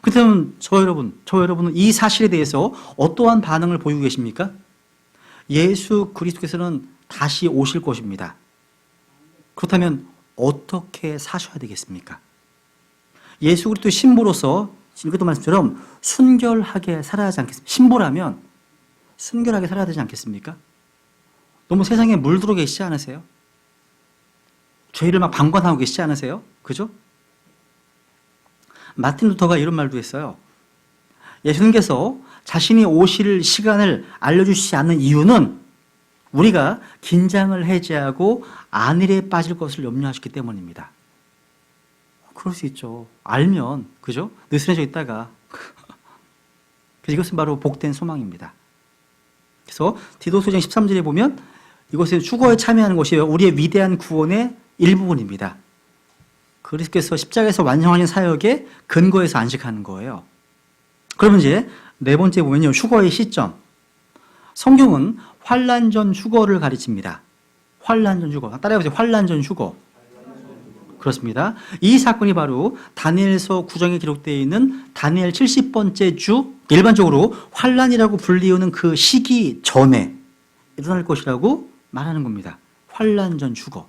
그렇다면 저 여러분은 이 사실에 대해서 어떠한 반응을 보이고 계십니까? 예수 그리스도께서는 다시 오실 것입니다. 그렇다면 어떻게 사셔야 되겠습니까? 예수 그리스도의 신부로서 이것도 말씀처럼 순결하게 살아야 하지 않겠습니까? 신부라면 순결하게 살아야 되지 않겠습니까? 너무 세상에 물들어 계시지 않으세요? 죄를 막 방관하고 계시지 않으세요? 그죠? 마틴 루터가 이런 말도 했어요. 예수님께서 자신이 오실 시간을 알려주시지 않는 이유는 우리가 긴장을 해제하고 안일에 빠질 것을 염려하셨기 때문입니다. 그럴 수 있죠. 알면, 그죠? 느슨해져 있다가. 이것은 바로 복된 소망입니다. 그래서 디도서 2장 13절에 보면 이것은 휴거에 참여하는 것이 우리의 위대한 구원의 일부분입니다. 그리스도께서 십자가에서 완성하신 사역의 근거에서 안식하는 거예요. 그러면 이제 네 번째 보면요, 휴거의 시점. 성경은 환난 전 휴거를 가르칩니다. 환난 전 휴거. 따라해보세요. 환난 전 휴거. 그렇습니다. 이 사건이 바로 다니엘서 9장에 기록되어 있는 다니엘 70번째 주, 일반적으로 환난이라고 불리우는 그 시기 전에 일어날 것이라고 말하는 겁니다. 환난 전 휴거.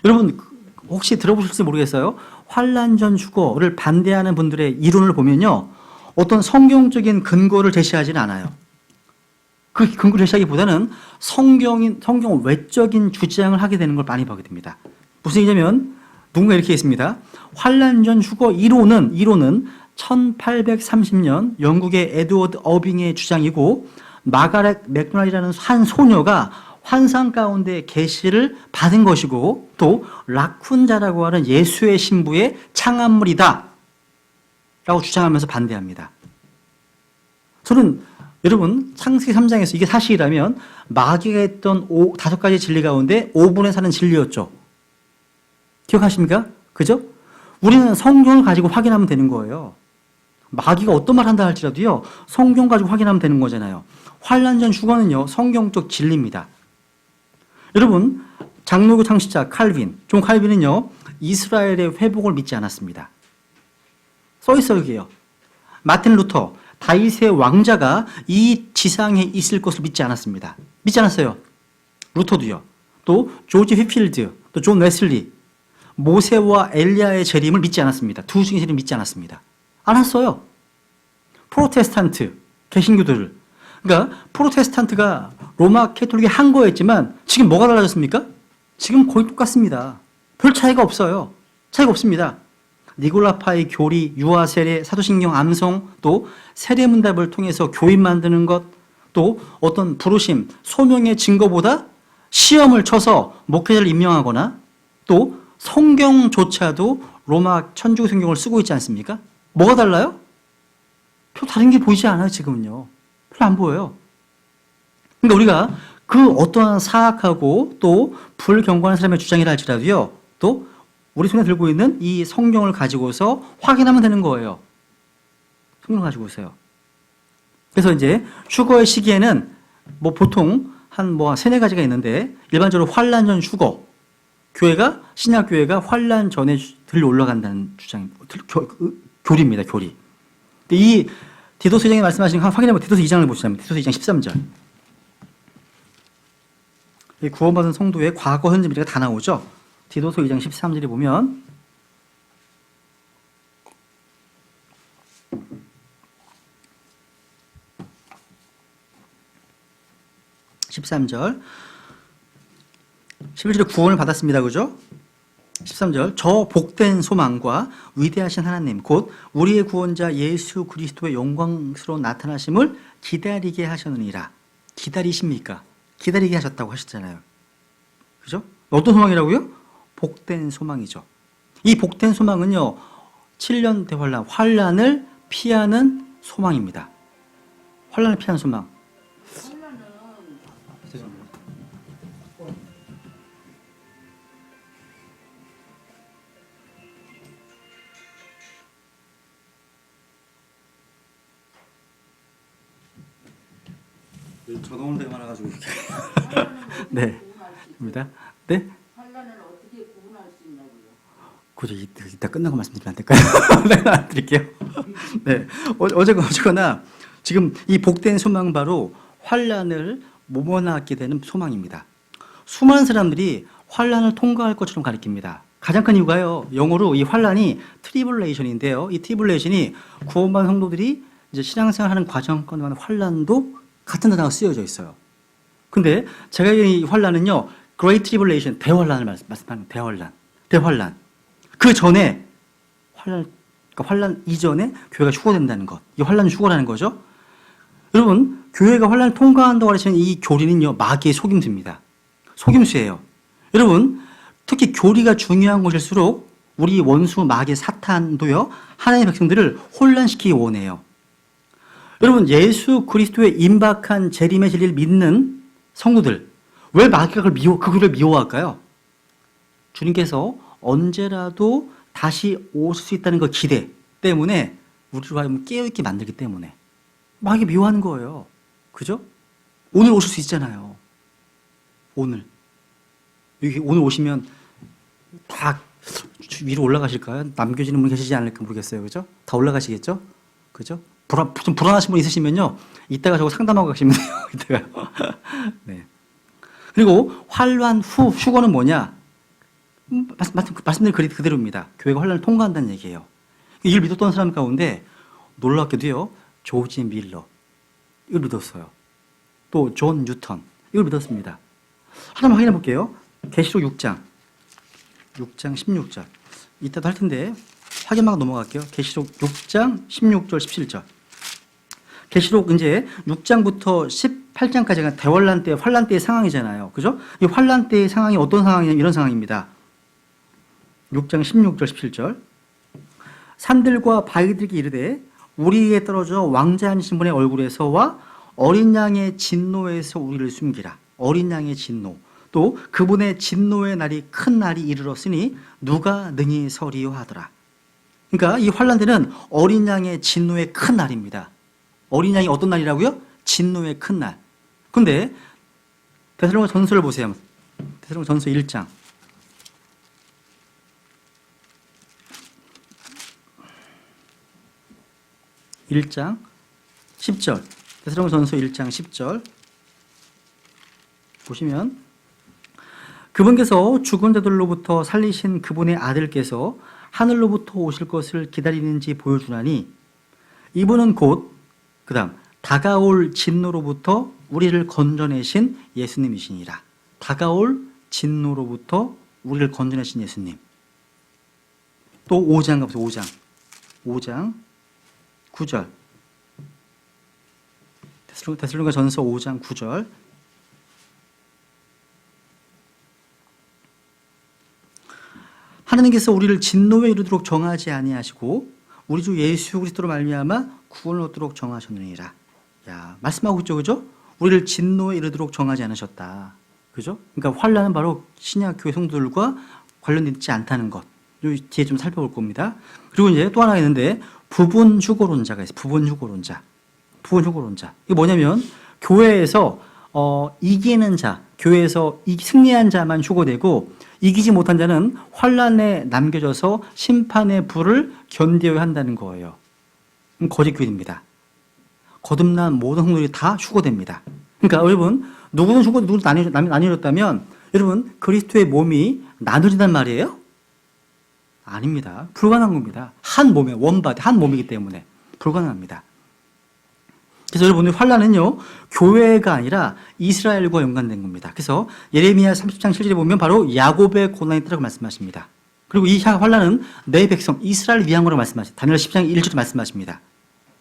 여러분 혹시 들어보실지 모르겠어요. 환난 전 휴거를 반대하는 분들의 이론을 보면요, 어떤 성경적인 근거를 제시하지는 않아요. 그 근거를 제시하기보다는 성경 외적인 주장을 하게 되는 걸 많이 보게 됩니다. 무슨 얘기냐면 누군가 이렇게 했습니다. 환난 전 휴거 이론은 1830년 영국의 에드워드 어빙의 주장이고, 마가렛 맥도날이라는 한 소녀가 환상 가운데 계시를 받은 것이고, 또 라쿤자라고 하는 예수의 신부의 창안물이다 라고 주장하면서 반대합니다. 저는 여러분 창세기 3장에서 이게 사실이라면 마귀가 했던 5가지 진리 가운데 5분의 4는 진리였죠. 기억하십니까? 그죠? 우리는 성경을 가지고 확인하면 되는 거예요. 마귀가 어떤 말 한다 할지라도요, 성경 가지고 확인하면 되는 거잖아요. 환난 전 휴거는요, 성경적 진리입니다. 여러분, 장로교 창시자 칼빈, 존 칼빈은요, 이스라엘의 회복을 믿지 않았습니다. 써 있어요, 여기요. 마틴 루터, 다윗의 왕자가 이 지상에 있을 것을 믿지 않았습니다. 믿지 않았어요. 루터도요. 또 조지 휘필드, 또 존 웨슬리, 모세와 엘리야의 재림을 믿지 않았습니다. 두 중의 재림을 믿지 않았습니다. 않았어요. 프로테스탄트, 개신교들을. 그러니까 프로테스탄트가 로마 캐톨릭이 한 거였지만 지금 뭐가 달라졌습니까? 지금 거의 똑같습니다. 별 차이가 없어요. 차이가 없습니다. 니골라파의 교리, 유아 세례, 사도신경 암송, 또 세례문답을 통해서 교인 만드는 것, 또 어떤 부르심, 소명의 증거보다 시험을 쳐서 목회자를 임명하거나, 또 성경조차도 로마 천주교 성경을 쓰고 있지 않습니까? 뭐가 달라요? 별 다른 게 보이지 않아요, 지금은요. 별로 안 보여요. 그러니까 우리가 그 어떠한 사악하고 또 불경건한 사람의 주장이라 할지라도요, 또 우리 손에 들고 있는 이 성경을 가지고서 확인하면 되는 거예요. 성경을 가지고 오세요. 그래서 이제 휴거의 시기에는 뭐 보통 한 세네 가지가 있는데, 일반적으로 환난 전 휴거, 신약교회가 환난 전에 들려 올라간다는 교리입니다, 교리. 이 디도서 2장에 말씀하신 거 확인해보면 디도서 2장을 보시자면 디도서 2장 13절. 이 구원받은 성도의 과거, 현재, 미래가 다 나오죠. 디도서 2장 13절에 보면 13절 11절에 구원을 받았습니다. 그죠? 13절 저 복된 소망과 위대하신 하나님 곧 우리의 구원자 예수 그리스도의 영광스러운 나타나심을 기다리게 하셨느니라. 기다리십니까? 기다리게 하셨다고 하셨잖아요. 그죠? 어떤 소망이라고요? 복된 소망이죠. 이 복된 소망은요 7년 대환란, 환란을 피하는 소망입니다. 환란을 피하는 소망. 저동을 되게 많아가지고 네, 입니다. 네.
환란을 어떻게 구분할 수 있냐고요?
그죠? 이따 끝나고 말씀드리면 안 될까요? 네, 드릴게요. 네, 어쨌거나 지금 이 복된 소망 바로 환란을 모면하게 되는 소망입니다. 수많은 사람들이 환란을 통과할 것처럼 가리킵니다. 가장 큰 이유가요. 영어로 이 환란이 트리블레이션인데요. 이 트리블레이션이 구원받은 성도들이 이제 신앙생활하는 과정 가운데 환란도 같은 단어가 쓰여져 있어요. 근데 제가 이 환란은요, Great Tribulation, 대환란을 말씀하는 대환란. 그 전에 그러니까 환란 이전에 교회가 휴거된다는 것. 이 환란은 휴거라는 거죠. 여러분, 교회가 환란을 통과한다고 하시는 이 교리는요, 마귀의 속임수입니다. 속임수예요. 여러분, 특히 교리가 중요한 것일수록 우리 원수 마귀의 사탄도요, 하나님의 백성들을 혼란시키기 원해요. 여러분, 예수 그리스도의 임박한 재림의 진리를 믿는 성도들, 왜 마귀가 그걸 미워할까요? 주님께서 언제라도 다시 오실 수 있다는 그 기대 때문에 우리를 하여금 깨어있게 만들기 때문에 마귀 미워하는 거예요. 그죠? 오늘 오실 수 있잖아요. 오늘 오시면 다 위로 올라가실까요? 남겨지는 분 계시지 않을까 모르겠어요. 그죠? 다 올라가시겠죠? 그죠? 좀 불안하신 분 있으시면요, 이따가 저거 상담하고 가시면 돼요. 이따가요. 네. 그리고 환란 후 휴거는 뭐냐? 말씀드린 그대로입니다. 교회가 환란을 통과한다는 얘기예요. 이걸 믿었던 사람 가운데 놀랍게도요, 조지 밀러 이걸 믿었어요. 또 존 뉴턴 이걸 믿었습니다. 하나만 확인해 볼게요. 계시록 6장 16절 이따도 할 텐데 확인하고 넘어갈게요. 계시록 6장 16절 17절. 계시록 이제 6장부터 18장까지가 대환란 때, 환란 때의 상황이잖아요. 그죠? 이 환란 때의 상황이 어떤 상황이냐면 이런 상황입니다. 6장 16절 17절. 산들과 바위들에게 이르되 우리에게 떨어져 왕자하신 분의 얼굴에서와 어린 양의 진노에서 우리를 숨기라. 어린 양의 진노. 또 그분의 진노의 날이 큰 날이 이르렀으니 누가 능히 서리요 하더라. 그러니까 이 환란 때는 어린 양의 진노의 큰 날입니다. 어린 양이 어떤 날이라고요? 진노의 큰 날. 근데 데살로니가 전서를 보세요. 데살로니가 전서 1장. 1장 10절. 데살로니가 전서 1장 10절. 보시면 그분께서 죽은 자들로부터 살리신 그분의 아들께서 하늘로부터 오실 것을 기다리는지 보여주나니 이분은 곧 그다음 다가올 진노로부터 우리를 건져내신 예수님이시니라. 다가올 진노로부터 우리를 건져내신 예수님. 또 5장 가보세요. 5장 9절. 데살로니가 전서 5장 9절. 하나님께서 우리를 진노에 이르도록 정하지 아니하시고 우리 주 예수 그리스도로 말미암아 구원을 얻도록 정하셨느니라. 야, 말씀하고 있죠, 그죠? 우리를 진노에 이르도록 정하지 않으셨다, 그죠? 그러니까 환란은 바로 신약 교회 성도들과 관련되지 않다는 것. 요 뒤에 좀 살펴볼 겁니다. 그리고 이제 또 하나 있는데 부분 휴거론자가 있어요. 부분 휴거론자. 이게 뭐냐면 교회에서 이기는 자, 교회에서 승리한 자만 휴거되고 이기지 못한 자는 환란에 남겨져서 심판의 불을 견뎌야 한다는 거예요. 거짓 교리입니다. 거듭난 모든 성도들이 다 휴거됩니다. 그러니까 여러분, 누구는 죽고 누구는 나뉘어졌다면 여러분 그리스도의 몸이 나누어진단 말이에요? 아닙니다. 불가능한 겁니다. 한 몸에 원바디 한 몸이기 때문에 불가능합니다. 그래서 여러분들 환란은요 교회가 아니라 이스라엘과 연관된 겁니다. 그래서 예레미야 30장 7절에 보면 바로 야곱의 고난이 있다고 말씀하십니다. 그리고 이 환란은 내 백성 이스라엘 위한 거라고 말씀하십니다. 다니엘 10장 1절에 말씀하십니다.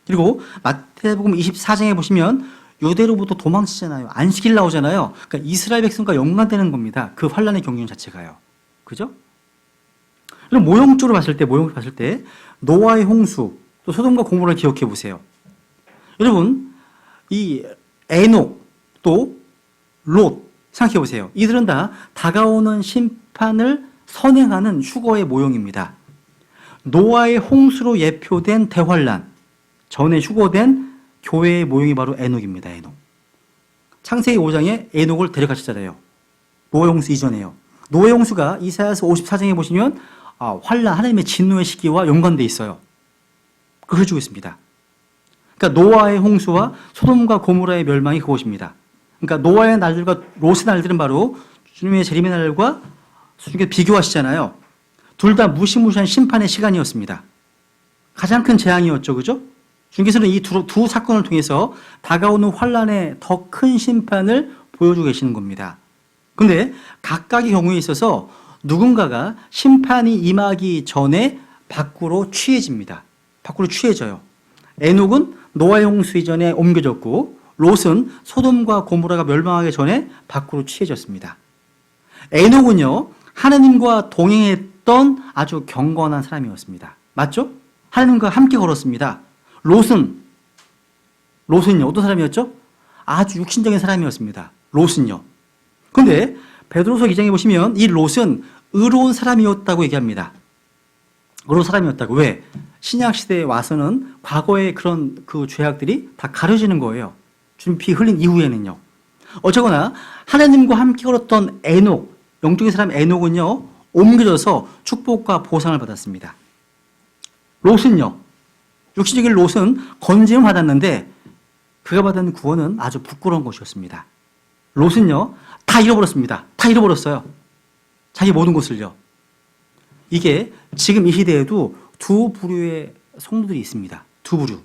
그리고 마태복음 24장에 보시면 유대로부터 도망치잖아요. 안식일 나오잖아요. 그러니까 이스라엘 백성과 연관되는 겁니다. 그 환란의 경륜 자체가요. 그죠? 그럼 모형적으로 봤을 때 노아의 홍수, 또 소돔과 고모라를 기억해 보세요. 여러분, 이 에녹, 또 롯 생각해 보세요. 이들은 다 다가오는 심판을 선행하는 휴거의 모형입니다. 노아의 홍수로 예표된 대환란, 전에 휴거된 교회의 모형이 바로 에녹입니다. 에녹. 창세기 5장에 에녹을 데려가셨잖아요. 노아의 홍수 이전에요. 노아의 홍수가 이사야서 54장에 보시면 환란, 하나님의 진노의 시기와 연관되어 있어요. 그걸 주고 있습니다. 그러니까 노아의 홍수와 소돔과 고모라의 멸망이 그것입니다. 그러니까 노아의 날들과 롯의 날들은 바로 주님의 재림의 날과 비교하시잖아요. 둘 다 무시무시한 심판의 시간이었습니다. 가장 큰 재앙이었죠. 그죠? 주님께서는 이 두 사건을 통해서 다가오는 환란의 더 큰 심판을 보여주고 계시는 겁니다. 그런데 각각의 경우에 있어서 누군가가 심판이 임하기 전에 밖으로 취해집니다. 밖으로 취해져요. 에녹은 노아의 홍수 이전에 옮겨졌고 롯은 소돔과 고모라가 멸망하기 전에 밖으로 취해졌습니다. 에녹은요 하나님과 동행했던 아주 경건한 사람이었습니다. 맞죠? 하나님과 함께 걸었습니다. 롯은요 어떤 사람이었죠? 아주 육신적인 사람이었습니다. 롯은요. 그런데 베드로서 2장에 보시면 이 롯은 의로운 사람이었다고 얘기합니다. 의로운 사람이었다고. 왜? 신약 시대에 와서는 과거의 그런 그 죄악들이 다 가려지는 거예요. 주님 피 흘린 이후에는요. 어쨌거나 하나님과 함께 걸었던 에녹, 영적인 사람 에녹은요 옮겨져서 축복과 보상을 받았습니다. 롯은요, 육신적인 롯은 건짐을 받았는데 그가 받은 구원은 아주 부끄러운 것이었습니다. 롯은요 다 잃어버렸습니다. 다 잃어버렸어요. 자기 모든 것을요. 이게 지금 이 시대에도 두 부류의 성도들이 있습니다. 두 부류.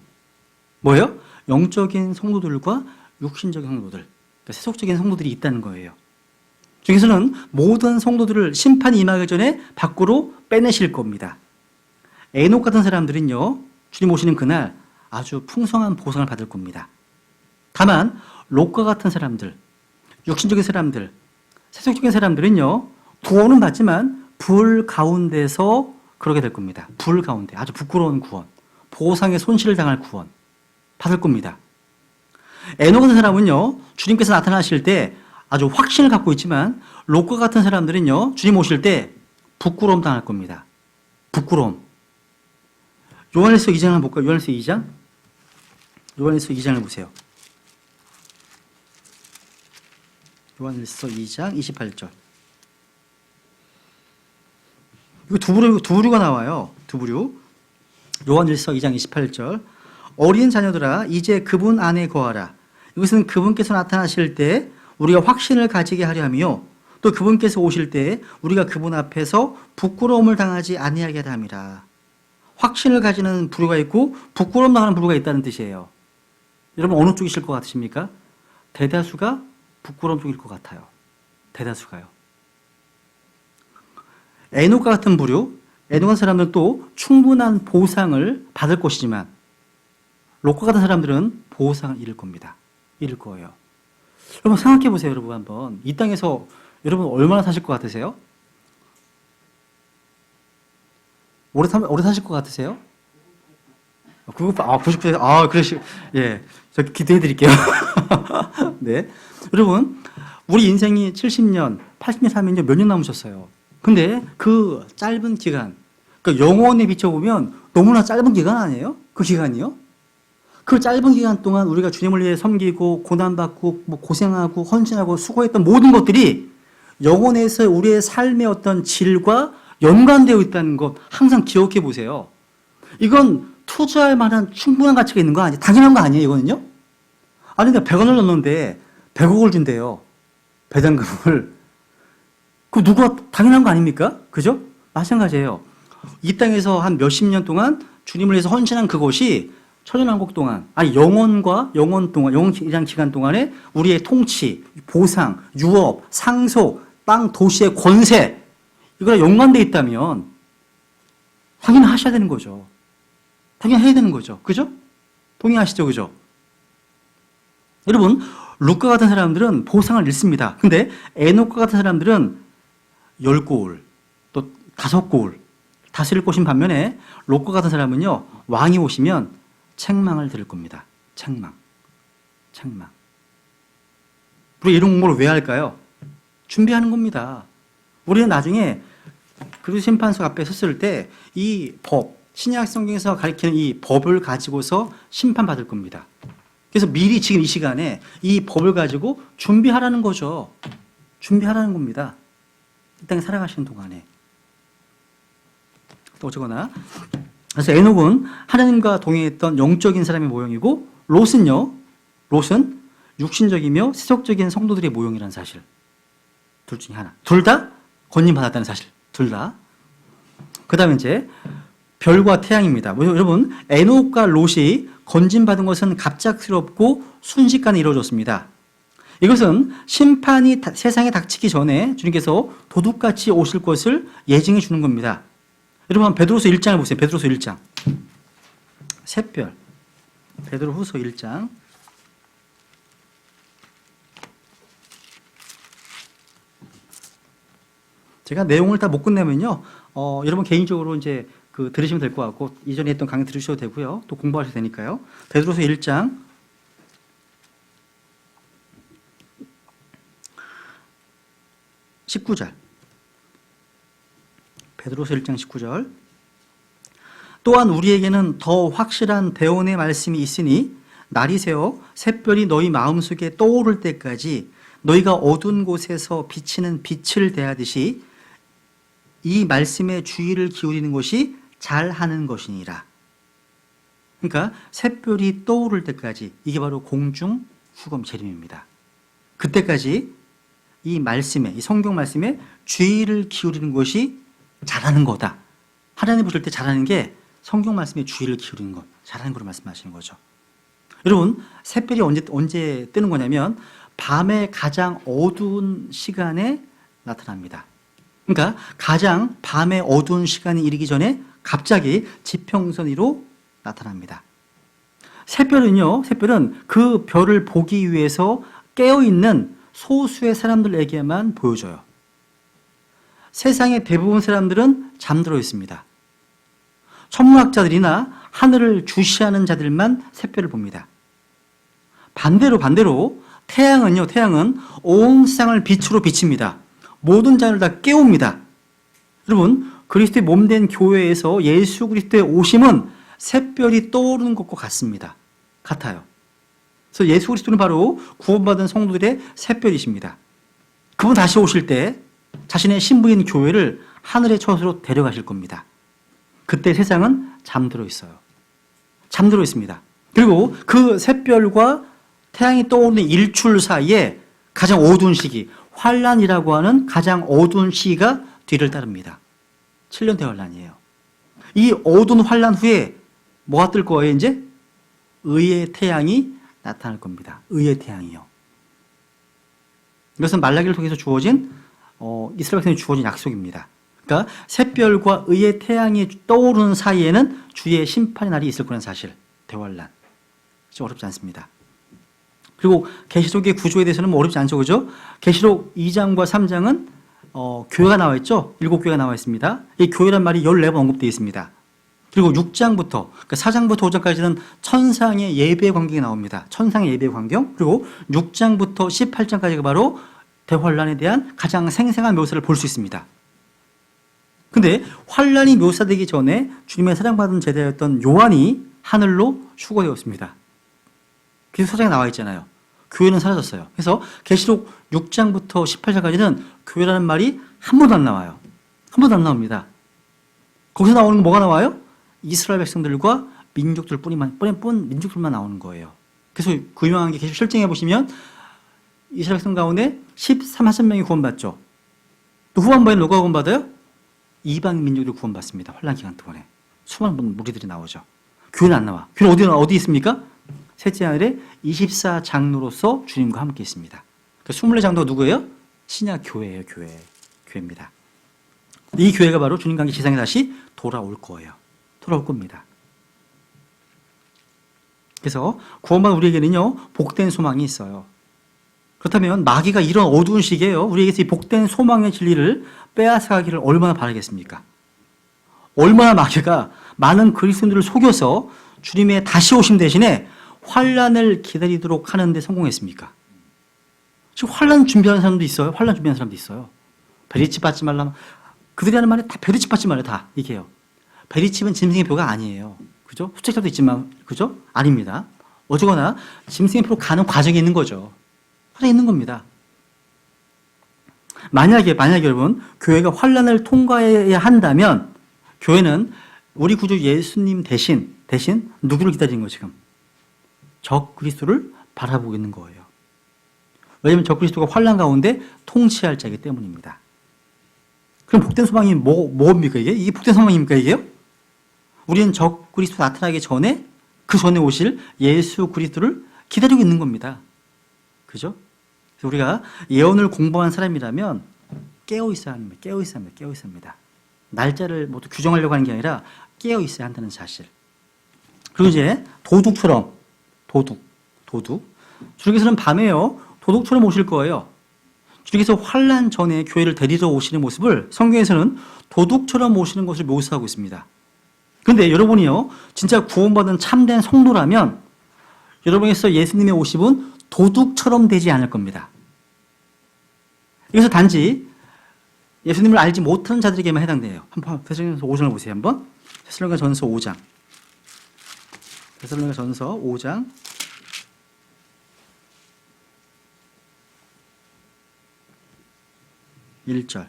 뭐예요? 영적인 성도들과 육신적인 성도들, 그러니까 세속적인 성도들이 있다는 거예요. 중에서는 모든 성도들을 심판이 임하기 전에 밖으로 빼내실 겁니다. 에녹 같은 사람들은요, 주님 오시는 그날 아주 풍성한 보상을 받을 겁니다. 다만 롯과 같은 사람들, 육신적인 사람들, 세속적인 사람들은요, 구원은 받지만 불 가운데서 그러게 될 겁니다. 불 가운데 아주 부끄러운 구원, 보상의 손실을 당할 구원 받을 겁니다. 에녹 같은 사람은요, 주님께서 나타나실 때 아주 확신을 갖고 있지만 롯과 같은 사람들은요, 주님 오실 때 부끄러움 당할 겁니다. 부끄러움. 요한일서 2장을 한번 볼까요? 요한일서 2장? 요한일서 2장을 보세요. 요한일서 2장 28절. 이거 두 부류가 나와요. 두 부류. 요한일서 2장 28절. 어린 자녀들아 이제 그분 안에 거하라. 이것은 그분께서 나타나실 때 우리가 확신을 가지게 하려 하며 또 그분께서 오실 때 우리가 그분 앞에서 부끄러움을 당하지 아니하게 하려 함이라. 확신을 가지는 부류가 있고 부끄러움 당하는 부류가 있다는 뜻이에요. 여러분 어느 쪽이실 것 같으십니까? 대다수가 부끄러움 쪽일 것 같아요. 대다수가요. 에녹과 같은 부류, 에녹 같은 사람들은 또 충분한 보상을 받을 것이지만 롯과 같은 사람들은 보상을 잃을 겁니다. 잃을 거예요. 여러분 생각해 보세요. 여러분 한번 이 땅에서 여러분 얼마나 사실 것 같으세요? 오래 사실 것 같으세요? 99세, 그러시, 예, 저 기도해 드릴게요. 네. 여러분, 우리 인생이 70년, 80년 살면요, 몇 년 남으셨어요? 근데 그 짧은 기간, 그러니까 영원에 비춰보면 너무나 짧은 기간 아니에요? 그 기간이요? 그 짧은 기간 동안 우리가 주님을 위해 섬기고, 고난받고, 고생하고, 헌신하고, 수고했던 모든 것들이 영혼에서 우리의 삶의 어떤 질과 연관되어 있다는 것 항상 기억해 보세요. 이건 투자할 만한 충분한 가치가 있는 거 아니에요? 당연한 거 아니에요, 이거는요? 아니, 내가 100원을 넣었는데 100억을 준대요. 배당금을. 그 누가 당연한 거 아닙니까? 그죠? 마찬가지예요. 이 땅에서 한 몇십 년 동안 주님을 위해서 헌신한 그것이 천년왕국 동안, 아니 영원과 영원 동안, 영원이란 기간 동안에 우리의 통치, 보상, 유업, 상속, 땅, 도시의 권세, 이거랑 연관돼 있다면 확인하셔야 되는 거죠. 확인해야 되는 거죠. 그죠? 동의하시죠? 그죠? 여러분, 룻과 같은 사람들은 보상을 잃습니다. 근데 에녹과 같은 사람들은 10고울, 또 5고울 다스릴 것인 반면에 롯과 같은 사람은요, 왕이 오시면 책망을 들을 겁니다. 책망. 우리 이런 공부를 왜 할까요? 준비하는 겁니다. 우리는 나중에 그리스도 심판석 앞에 섰을 때 이 법, 신약 성경에서 가리키는 이 법을 가지고서 심판받을 겁니다. 그래서 미리 지금 이 시간에 이 법을 가지고 준비하라는 거죠. 준비하라는 겁니다. 이 땅에 살아가시는 동안에. 또 어쩌거나. 그래서 에녹은 하나님과 동행했던 영적인 사람의 모형이고, 롯은 육신적이며 세속적인 성도들의 모형이라는 사실. 둘 중에 하나. 둘 다 건진받았다는 사실. 둘 다. 그 다음에 이제 별과 태양입니다. 여러분, 에녹과 롯이 건진받은 것은 갑작스럽고 순식간에 이루어졌습니다. 이것은 심판이 세상에 닥치기 전에 주님께서 도둑같이 오실 것을 예증해 주는 겁니다. 여러분, 베드로서 1장을 보세요. 베드로서 1장. 샛별. 베드로후서 1장. 제가 내용을 다 못 끝내면요, 여러분 개인적으로 이제 들으시면 될 것 같고, 이전에 했던 강의 들으셔도 되고요. 또 공부하셔도 되니까요. 베드로서 1장. 19절. 베드로서 1장 19절. 또한 우리에게는 더 확실한 대언의 말씀이 있으니 날이 새어 샛별이 너희 마음속에 떠오를 때까지 너희가 어두운 곳에서 비치는 빛을 대하듯이 이 말씀에 주의를 기울이는 것이 잘하는 것이니라. 그러니까 샛별이 떠오를 때까지, 이게 바로 공중 후검 재림입니다. 그때까지 이 말씀에, 이 성경 말씀에 주의를 기울이는 것이 잘하는 거다. 하나님 보실 때 잘하는 게 성경 말씀에 주의를 기울이는 것, 잘하는 거로 말씀하시는 거죠. 여러분, 샛별이 언제 뜨는 거냐면 밤에 가장 어두운 시간에 나타납니다. 그러니까 가장 밤에 어두운 시간이 이르기 전에 갑자기 지평선 위로 나타납니다. 샛별은 그 별을 보기 위해서 깨어있는 소수의 사람들에게만 보여줘요. 세상의 대부분 사람들은 잠들어 있습니다. 천문학자들이나 하늘을 주시하는 자들만 샛별을 봅니다. 반대로 태양은 온 세상을 빛으로 비칩니다. 모든 자를 다 깨웁니다. 여러분, 그리스도의 몸된 교회에서 예수 그리스도의 오심은 샛별이 떠오르는 것과 같아요. 그래서 예수 그리스도는 바로 구원받은 성도들의 샛별이십니다. 그분 다시 오실 때 자신의 신부인 교회를 하늘의 처소로 데려가실 겁니다. 그때 세상은 잠들어 있어요. 잠들어 있습니다. 그리고 그 샛별과 태양이 떠오르는 일출 사이에 가장 어두운 시기, 환란이라고 하는 가장 어두운 시기가 뒤를 따릅니다. 7년 대환란이에요. 이 어두운 환란 후에 뭐가 뜰 거예요, 이제? 의의 태양이 나타날 겁니다. 의의 태양이요. 이것은 말라기를 통해서 주어진 이스라엘 백성에 주어진 약속입니다. 그러니까 샛별과 의의 태양이 떠오르는 사이에는 주의 심판의 날이 있을 거라는 사실. 대환란. 좀 어렵지 않습니다. 그리고 계시록의 구조에 대해서는 뭐 어렵지 않죠, 그죠? 계시록 2장과 3장은 교회가 나와 있죠. 7교회가 나와 있습니다. 이 교회란 말이 14번 언급되어 있습니다. 그리고 6장부터, 그러니까 4장부터 5장까지는 천상의 예배 광경이 나옵니다. 천상의 예배 광경. 그리고 6장부터 18장까지가 바로 대환란에 대한 가장 생생한 묘사를 볼 수 있습니다. 근데 환란이 묘사되기 전에 주님의 사랑받은 제자였던 요한이 하늘로 휴거되었습니다. 그래서 서장에 나와 있잖아요. 교회는 사라졌어요. 그래서 계시록 6장부터 18장까지는 교회라는 말이 한 번도 안 나와요. 한 번도 안 나옵니다. 거기서 나오는 건 뭐가 나와요? 이스라엘 백성들과 민족들만 나오는 거예요. 그래서 그 유명한 게 계시록 7장에 보시면 이스라엘 백성 가운데 13만 명이 구원받죠. 또 후반부에 누가 구원받아요? 이방 민족들이 구원받습니다. 환란 기간 동안에. 수많은 무리들이 나오죠. 교회는 안 나와. 교회는 어디 있습니까? 셋째 하늘에 24장로로서 주님과 함께 있습니다. 그 24장로가 누구예요? 신약 교회예요. 교회입니다. 이 교회가 바로 주님과 함께 지상에 다시 돌아올 거예요. 돌아올 겁니다. 그래서 구원받은 우리에게는요, 복된 소망이 있어요. 그렇다면 마귀가 이런 어두운 시기에요, 우리에게서 이 복된 소망의 진리를 빼앗아가기를 얼마나 바라겠습니까? 얼마나 마귀가 많은 그리스도인들을 속여서 주님의 다시 오심 대신에 환란을 기다리도록 하는데 성공했습니까? 지금 환란 준비하는 사람도 있어요. 환란 준비하는 사람도 있어요. 베리칩 받지 말라. 그들이 하는 말에 다 베리칩 받지 말라 다 이게요. 베리칩은 짐승의 표가 아니에요. 그죠? 수책자도 있지만 그죠? 아닙니다. 어쩌거나 짐승의 표로 가는 과정이 있는 거죠. 과정이 있는 겁니다. 만약에 여러분 교회가 환란을 통과해야 한다면 교회는 우리 구주 예수님 대신 누구를 기다리는 거예요 지금? 적 그리스도를 바라보고 있는 거예요. 왜냐하면 적 그리스도가 환란 가운데 통치할 자이기 때문입니다. 그럼 복된 소망이 뭡니까 이게? 이게 복된 소망입니까 이게요? 우리는 적 그리스도 나타나기 전에 그 전에 오실 예수 그리스도를 기다리고 있는 겁니다. 그죠? 그래서 우리가 예언을 공부한 사람이라면 깨어 있어야 합니다. 깨어 있어야 합니다. 날짜를 모두 규정하려고 하는 게 아니라 깨어 있어야 한다는 사실. 그리고 이제 도둑처럼 주님께서는 밤에요 도둑처럼 오실 거예요. 주님께서 환란 전에 교회를 데리러 오시는 모습을 성경에서는 도둑처럼 오시는 것을 묘사하고 있습니다. 그런데 여러분이요 진짜 구원받은 참된 성도라면 여러분에서 예수님의 오심은 도둑처럼 되지 않을 겁니다. 여기서 단지 예수님을 알지 못하는 자들에게만 해당돼요. 한번 데살로니가전서 5장을 보세요. 한번 데살로니가전서 5장. 데살로니가전서 5장 1절.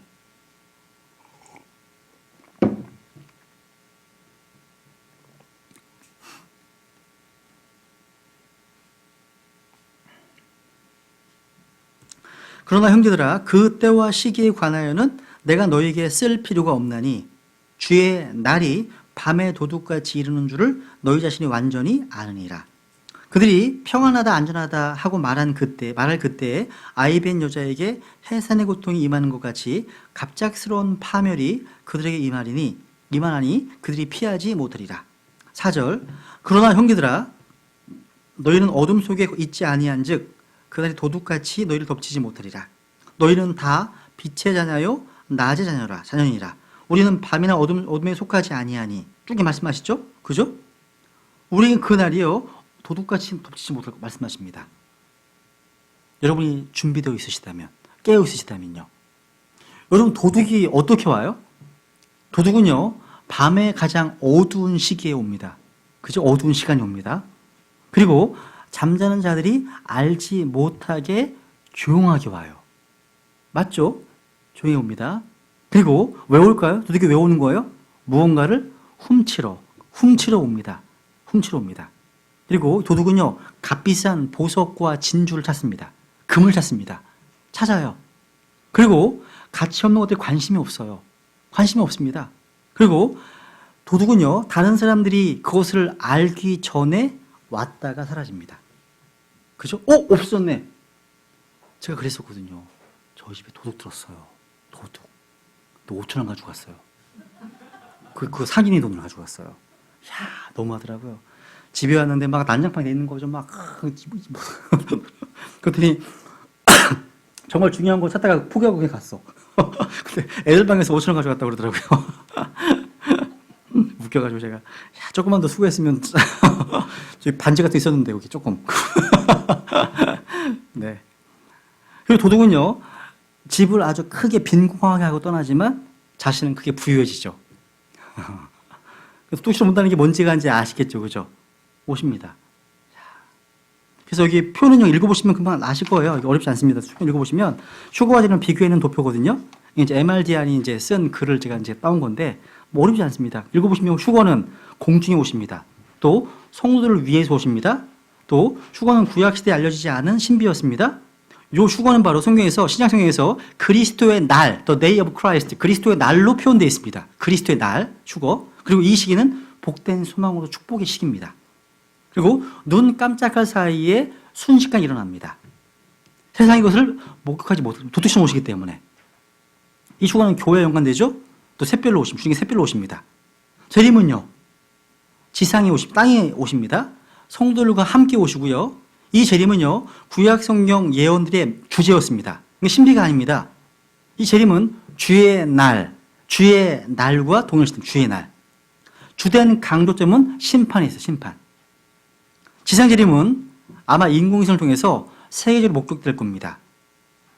그러나 형제들아 그 때와 시기에 관하여는 내가 너에게 쓸 필요가 없나니 주의 날이 밤에 도둑같이 이르는 줄을 너희 자신이 완전히 아느니라. 그들이 평안하다 안전하다 하고 말할 그때에 아이 뵌 여자에게 해산의 고통이 임하는 것 같이 갑작스러운 파멸이 그들에게 임하니 그들이 피하지 못하리라. 4절. 그러나 형제들아 너희는 어둠 속에 있지 아니한즉 그날이 도둑같이 너희를 덮치지 못하리라. 너희는 다 빛의 자녀요 낮의 자녀니라. 우리는 밤이나 어둠에 속하지 아니하니. 쭉 말씀하시죠? 그죠? 우리는 그날이요 도둑같이 덮치지 못할 말씀하십니다. 여러분이 준비되어 있으시다면, 깨어 있으시다면요. 여러분 도둑이 어떻게 와요? 도둑은요 밤에 가장 어두운 시기에 옵니다. 그죠? 어두운 시간이 옵니다. 그리고 잠자는 자들이 알지 못하게 조용하게 와요. 맞죠? 조용히 옵니다. 그리고 왜 올까요? 도둑이 왜 오는 거예요? 무언가를 훔치러 옵니다. 훔치러 옵니다. 그리고 도둑은요 값비싼 보석과 진주를 찾습니다. 금을 찾습니다. 찾아요. 그리고 가치 없는 것들에 관심이 없어요. 관심이 없습니다. 그리고 도둑은요 다른 사람들이 그것을 알기 전에 왔다가 사라집니다. 그죠? 없었네. 제가 그랬었거든요. 저희 집에 도둑 들었어요. 도둑. 또 5천 원 가지고 갔어요. 그 사기니 돈을 가지고 갔어요. 야 너무하더라고요. 집에 왔는데 막 난장판에 있는 거죠. 막 그랬더니 정말 중요한 거 찾다가 포기하고 그냥 갔어. 근데 애들 방에서 5천 원 가져갔다고 그러더라고요. 웃겨가지고 제가 야, 조금만 더 수고했으면 저기 반지 같은 게 있었는데 여기 조금. 네. 그리고 도둑은요 집을 아주 크게 빈공하게 하고 떠나지만 자신은 크게 부유해지죠. 그래서 뚝시로 온다는 게 뭔지가 이제 아시겠죠, 그죠? 오십니다. 그래서 여기 표는요 읽어보시면 금방 아실 거예요. 어렵지 않습니다. 읽어보시면 휴거와 지는 비교해는 도표거든요. 이제 MRDR이 이제 쓴 글을 제가 이제 따온 건데 뭐 어렵지 않습니다. 읽어보시면 휴거는 공중에 오십니다. 또 성도들을 위해서 오십니다. 또 휴거는 구약 시대에 알려지지 않은 신비였습니다. 요 휴거는 바로 성경에서, 신약 성경에서 그리스도의 날, the day of Christ, 그리스도의 날로 표현되어 있습니다. 그리스도의 날, 휴거. 그리고 이 시기는 복된 소망으로 축복의 시기입니다. 그리고 눈 깜짝할 사이에 순식간에 일어납니다. 세상이 이것을 목격하지 못하고 도둑처럼 오시기 때문에. 이 휴거는 교회에 연관되죠? 또 샛별로 오십니다. 주님이 샛별로 오십니다. 재림은요, 지상에 땅에 오십니다. 성도들과 함께 오시고요. 이 재림은요, 구약 성경 예언들의 주제였습니다. 이게 신비가 아닙니다. 이 재림은 주의 날과 동일시됩니다. 주의 날. 주된 강조점은 심판에 있어요, 심판. 지상 재림은 아마 인공위성을 통해서 세계적으로 목격될 겁니다.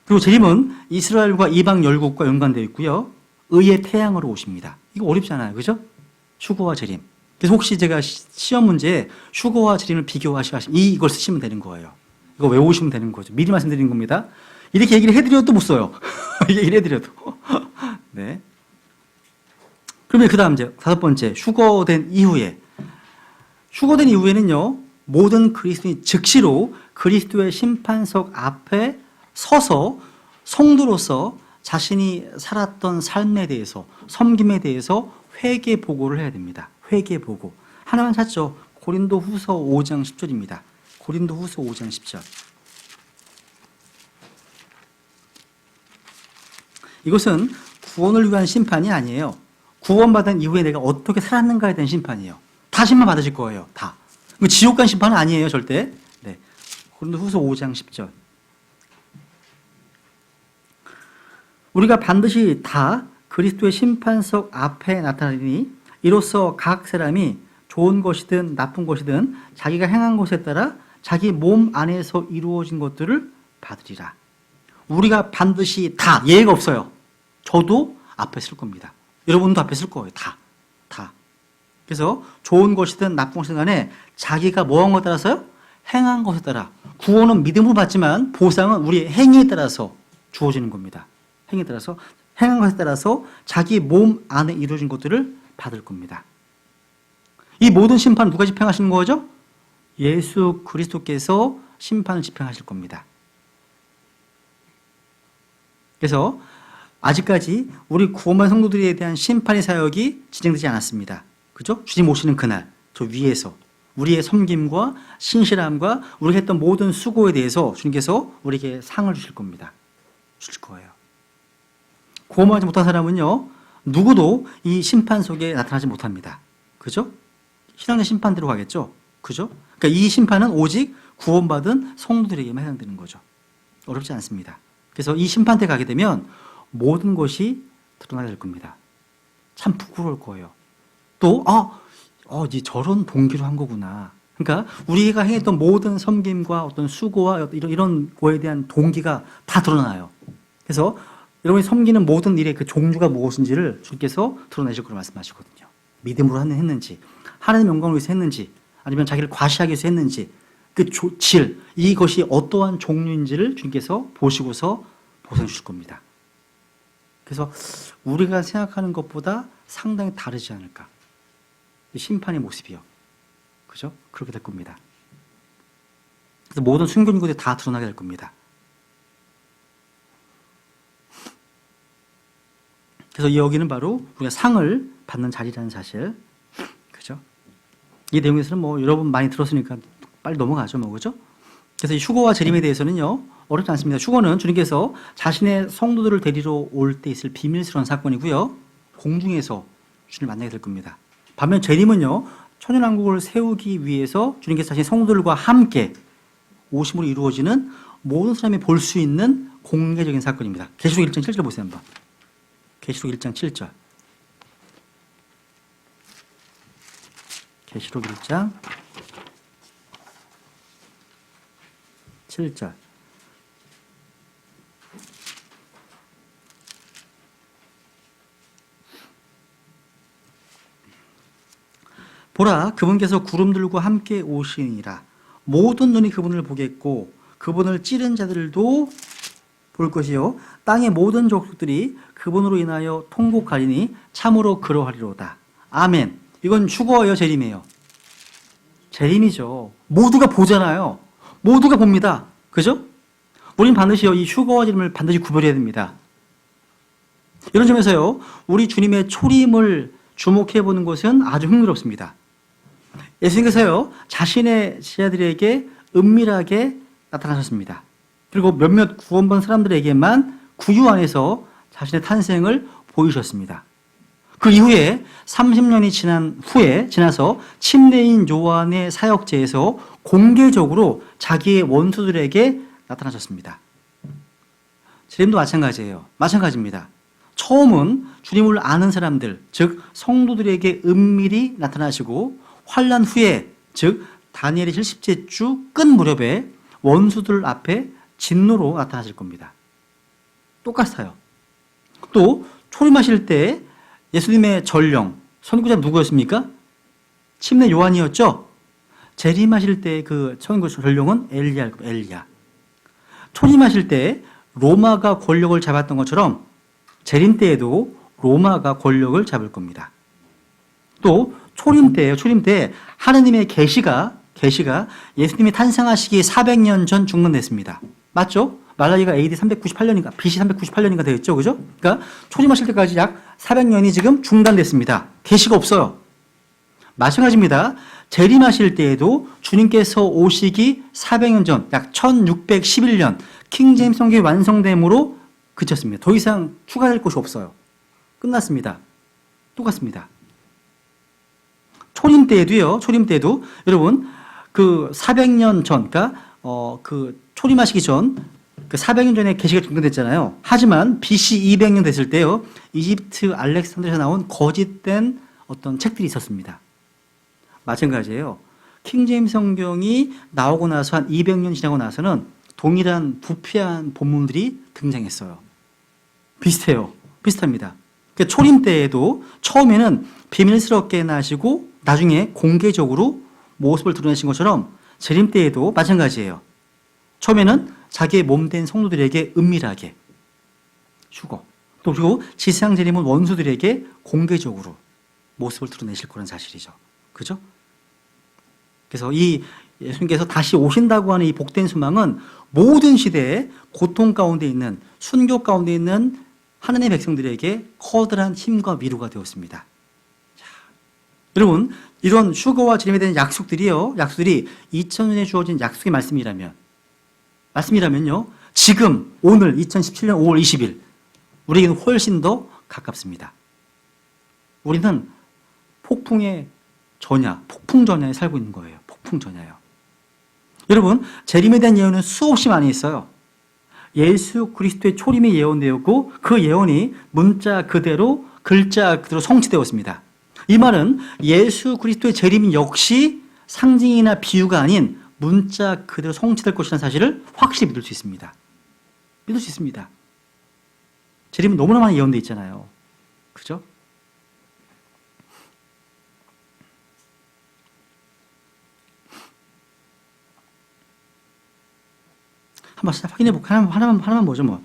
그리고 재림은 이스라엘과 이방 열국과 연관되어 있고요. 의의 태양으로 오십니다. 이거 어렵잖아요, 그죠? 휴거와 재림. 그래서 혹시 제가 시험 문제에 휴거와 재림을 비교하시면 이걸 쓰시면 되는 거예요. 이거 외우시면 되는 거죠. 미리 말씀드리는 겁니다. 이렇게 얘기를 해드려도 못 써요. 얘기를 해드려도. 네. 그러면 그 다음 이제 5번째, 휴거된 이후에는요, 모든 그리스도인이 즉시로 그리스도의 심판석 앞에 서서 성도로서 자신이 살았던 삶에 대해서, 섬김에 대해서 회개 보고를 해야 됩니다. 회개 보고. 하나만 찾죠. 고린도 후서 5장 10절입니다. 고린도 후서 5장 10절. 이것은 구원을 위한 심판이 아니에요. 구원받은 이후에 내가 어떻게 살았는가에 대한 심판이에요. 다 심판 받으실 거예요. 다. 지옥 간 심판은 아니에요, 절대. 네. 고린도 후서 5장 10절. 우리가 반드시 다 그리스도의 심판석 앞에 나타나리니 이로써 각 사람이 좋은 것이든 나쁜 것이든 자기가 행한 것에 따라 자기 몸 안에서 이루어진 것들을 받으리라. 우리가 반드시 다, 예외가 없어요. 저도 앞에 쓸 겁니다. 여러분도 앞에 쓸 거예요. 다. 그래서 좋은 것이든 나쁜 것이든 간에 자기가 뭐한 것에 따라서요? 행한 것에 따라. 구원은 믿음으로 받지만 보상은 우리의 행위에 따라서 주어지는 겁니다. 행위에 따라서, 행한 것에 따라서 자기 몸 안에 이루어진 것들을 받을 겁니다. 이 모든 심판을 누가 집행하시는 거죠? 예수 그리스도께서 심판을 집행하실 겁니다. 그래서 아직까지 우리 구원받은 성도들에 대한 심판의 사역이 진행되지 않았습니다. 그죠? 주님 오시는 그날, 저 위에서 우리의 섬김과 신실함과 우리가 했던 모든 수고에 대해서 주님께서 우리에게 상을 주실 겁니다. 주실 거예요. 구원받지 못한 사람은요, 누구도 이 심판 속에 나타나지 못합니다. 그죠? 신앙의 심판대로 가겠죠? 그죠? 그러니까 이 심판은 오직 구원받은 성도들에게만 해당되는 거죠. 어렵지 않습니다. 그래서 이 심판대 가게 되면 모든 것이 드러나게 될 겁니다. 참 부끄러울 거예요. 또, 이제 저런 동기로 한 거구나. 그러니까 우리가 행했던 모든 섬김과 어떤 수고와 이런 거에 대한 동기가 다 드러나요. 그래서 여러분이 섬기는 모든 일의 그 종류가 무엇인지를 주님께서 드러내실 거로 말씀하시거든요. 믿음으로 했는지, 하나님의 영광을 위해서 했는지, 아니면 자기를 과시하기 위해서 했는지, 그 질, 이것이 어떠한 종류인지를 주님께서 보시고서 보상해 주실 겁니다. 그래서 우리가 생각하는 것보다 상당히 다르지 않을까. 심판의 모습이요. 그죠? 그렇게 될 겁니다. 그래서 모든 숨겨진 것들이 다 드러나게 될 겁니다. 그래서 여기는 바로 우리가 상을 받는 자리라는 사실. 그죠? 이 내용에서는 뭐 여러분 많이 들었으니까 빨리 넘어가죠, 뭐. 그죠? 그래서 이 휴거와 재림에 대해서는요, 어렵지 않습니다. 휴거는 주님께서 자신의 성도들을 데리러 올 때 있을 비밀스러운 사건이고요, 공중에서 주님을 만나게 될 겁니다. 반면 재림은요, 천연왕국을 세우기 위해서 주님께서 자신의 성도들과 함께 오심으로 이루어지는 모든 사람이 볼 수 있는 공개적인 사건입니다. 계시록 1장 7절 보세요, 한번. 계시록 1장 7절. 계시록 1장 7절. 보라, 그분께서 구름들과 함께 오시니라. 모든 눈이 그분을 보겠고 그분을 찌른 자들도 볼 것이요, 땅의 모든 족속들이 그분으로 인하여 통곡하리니 참으로 그러하리로다. 아멘. 이건 휴거예요, 재림이에요? 재림이죠. 모두가 보잖아요. 모두가 봅니다. 그죠? 우린 반드시요, 이 휴거와 재림을 반드시 구별해야 됩니다. 이런 점에서요, 우리 주님의 초림을 주목해 보는 것은 아주 흥미롭습니다. 예수님께서요, 자신의 제자들에게 은밀하게 나타나셨습니다. 그리고 몇몇 구원받은 사람들에게만 구유 안에서 자신의 탄생을 보이셨습니다. 그 이후에 30년이 지나서 침례인 요한의 사역제에서 공개적으로 자기의 원수들에게 나타나셨습니다. 재림도 마찬가지예요. 마찬가지입니다. 처음은 주님을 아는 사람들, 즉 성도들에게 은밀히 나타나시고 환난 후에, 즉 다니엘의 70째 주 끝 무렵에 원수들 앞에 진노로 나타나실 겁니다. 똑같아요. 또 초림하실 때 예수님의 전령, 선구자 누구였습니까? 침례 요한이었죠? 재림하실 때 그 선구 전령은 엘리야. 초림하실 때 로마가 권력을 잡았던 것처럼 재림 때에도 로마가 권력을 잡을 겁니다. 또 초림 때 하느님의 계시가 예수님이 탄생하시기 400년 전 중단됐습니다. 맞죠? 말라기가 AD 398년인가, BC 398년인가 되겠죠, 그죠? 그러니까 초림하실 때까지 약 400년이 지금 중단됐습니다. 계시가 없어요. 마찬가지입니다. 재림하실 때에도 주님께서 오시기 400년 전, 약 1611년 킹제임스 성경이 완성됨으로 그쳤습니다. 더 이상 추가될 것이 없어요. 끝났습니다. 똑같습니다. 초림 때에도 여러분 그 400년 전, 그러니까 그 초림하시기 전 그 400년 전에 계시가 중단됐잖아요. 하지만 BC 200년 됐을 때요, 이집트 알렉산드리아에서 나온 거짓된 어떤 책들이 있었습니다. 마찬가지예요. 킹제임스 성경이 나오고 나서 한 200년 지나고 나서는 동일한 부패한 본문들이 등장했어요. 비슷합니다. 그러니까 초림 때에도 처음에는 비밀스럽게 나시고 나중에 공개적으로 모습을 드러내신 것처럼 재림 때에도 마찬가지예요. 처음에는 자기의 몸된 성도들에게 은밀하게 휴거, 또 그리고 지상 재림은 원수들에게 공개적으로 모습을 드러내실 거라는 사실이죠. 그죠? 그래서 이 예수님께서 다시 오신다고 하는 이 복된 소망은 모든 시대에 고통 가운데 있는, 순교 가운데 있는 하나님의 백성들에게 커다란 힘과 위로가 되었습니다. 자, 여러분, 이런 휴거와 재림에 대한 약속들이 2000년에 주어진 약속의 말씀이라면요, 지금 오늘 2017년 5월 20일 우리에게는 훨씬 더 가깝습니다. 우리는 폭풍 전야에 살고 있는 거예요. 폭풍 전야요. 여러분, 재림에 대한 예언은 수없이 많이 있어요. 예수 그리스도의 초림이 예언되었고 그 예언이 글자 그대로 성취되었습니다. 이 말은 예수 그리스도의 재림 역시 상징이나 비유가 아닌 문자 그대로 성취될 것이라는 사실을 확실히 믿을 수 있습니다. 재림은 너무나 많이 예언되어 있잖아요. 그죠? 한번 확인해 볼까요? 하나만 보죠, 뭐.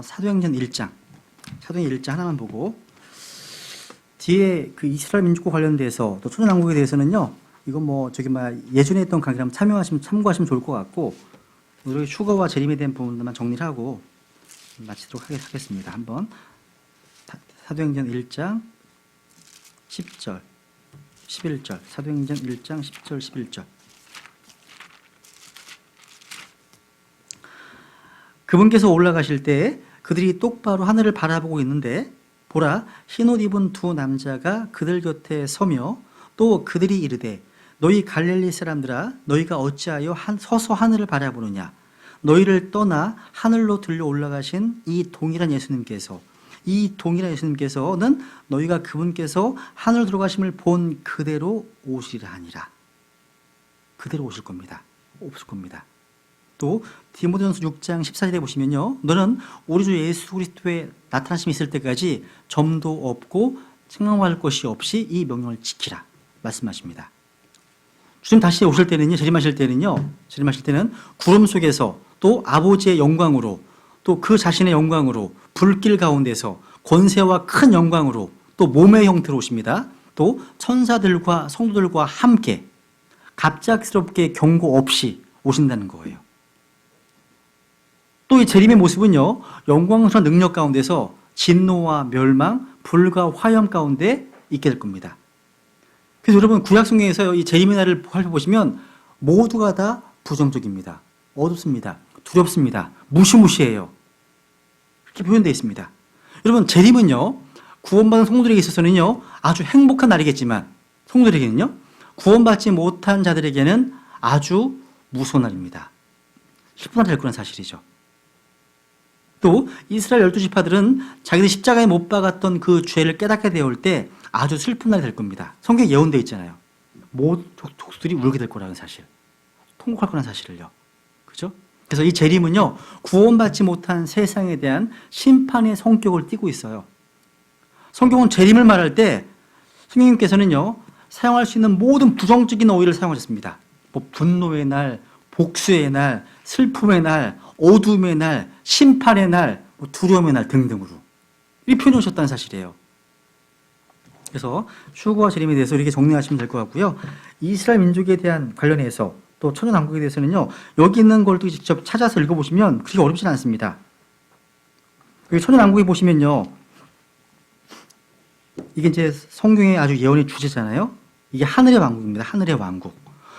사도행전 1장 하나만 보고, 뒤에 그 이스라엘 민족과 관련돼서 또 초전왕국에 대해서는요, 이건 예전에 했던 강의를 한번 참고하시면 좋을 것 같고, 우리 휴거와 재림에 대한 부분들만 정리를 하고 마치도록 하겠습니다. 한번 사도행전 1장 10절, 11절, 사도행전 1장 10절, 11절. 그분께서 올라가실 때 그들이 똑바로 하늘을 바라보고 있는데 보라, 흰옷 입은 두 남자가 그들 곁에 서며 또 그들이 이르되 너희 갈릴리 사람들아, 너희가 어찌하여 서서 하늘을 바라보느냐? 너희를 떠나 하늘로 들려 올라가신 이 동일한 예수님께서는 너희가 그분께서 하늘 들어가심을 본 그대로 오시리라 하니라. 그대로 오실 겁니다. 없을 겁니다. 또 디모데전서 6장 14절에 보시면요, 너는 우리 주 예수 그리스도의 나타나심이 있을 때까지 점도 없고 책망받을 것이 없이 이 명령을 지키라 말씀하십니다. 주님 다시 오실 때는요, 재림하실 때는 구름 속에서 또 아버지의 영광으로 또 그 자신의 영광으로 불길 가운데서 권세와 큰 영광으로 또 몸의 형태로 오십니다. 또 천사들과 성도들과 함께 갑작스럽게 경고 없이 오신다는 거예요. 또 이 재림의 모습은요, 영광스러운 능력 가운데서 진노와 멸망, 불과 화염 가운데 있게 될 겁니다. 그래서 여러분 구약 성경에서 이 재림의 날을 살펴보시면 모두가 다 부정적입니다. 어둡습니다. 두렵습니다. 무시무시해요. 이렇게 표현되어 있습니다. 여러분 재림은요, 구원받은 성도들에게 있어서는요 아주 행복한 날이겠지만 성도들에게는요 구원받지 못한 자들에게는 아주 무서운 날입니다. 슬픈 날이 될 거란 사실이죠. 또 이스라엘 12지파들은 자기들 십자가에 못 박았던 그 죄를 깨닫게 되올 때 아주 슬픈 날이 될 겁니다. 성경에 예언되어 있잖아요. 모든 족속들이 울게 될 거라는 사실, 통곡할 거라는 사실을요. 그죠? 그래서 이 재림은요 구원받지 못한 세상에 대한 심판의 성격을 띠고 있어요. 성경은 재림을 말할 때 성령님께서는요 사용할 수 있는 모든 부정적인 어휘를 사용하셨습니다. 뭐 분노의 날, 복수의 날, 슬픔의 날, 어둠의 날, 심판의 날, 뭐 두려움의 날 등등으로 이렇게 표현하셨다는 사실이에요. 그래서 휴거와 재림에 대해서 이렇게 정리하시면 될 것 같고요. 이스라엘 민족에 대한 관련해서 또 천연왕국에 대해서는요 여기 있는 걸 또 직접 찾아서 읽어보시면 그렇게 어렵진 않습니다. 여기 천연왕국에 보시면요 이게 이제 성경의 아주 예언의 주제잖아요. 이게 하늘의 왕국입니다. 하늘의 왕국.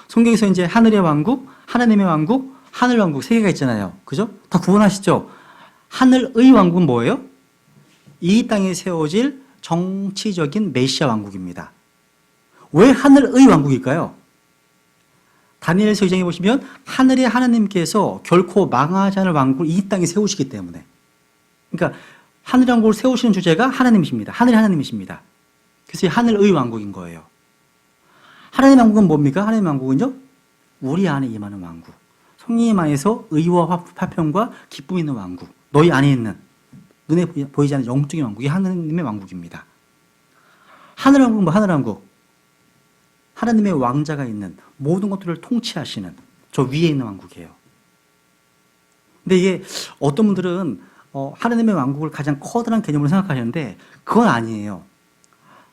성경에서 이제 하늘의 왕국, 하나님의 왕국, 하늘 왕국 세 개가 있잖아요. 그죠? 다 구분하시죠? 하늘의 왕국은 뭐예요? 이 땅에 세워질 정치적인 메시아 왕국입니다. 왜 하늘의 왕국일까요? 다니엘서 2장에 보시면 하늘의 하나님께서 결코 망하지 않을 왕국을 이 땅에 세우시기 때문에. 그러니까 하늘의 왕국을 세우시는 주제가 하나님이십니다. 하늘의 하나님이십니다. 그래서 이 하늘의 왕국인 거예요. 하나님의 왕국은 뭡니까? 하나님의 왕국은요? 우리 안에 임하는 왕국. 성령님 안에서 의와 화평과 기쁨이 있는 왕국. 너희 안에 있는 눈에 보이지 않는 영적인 왕국이 하나님의 왕국입니다. 하늘 왕국은 뭐 하늘 왕국? 하나님의 왕자가 있는 모든 것들을 통치하시는 저 위에 있는 왕국이에요. 근데 이게 어떤 분들은 하나님의 왕국을 가장 커다란 개념으로 생각하시는데 그건 아니에요.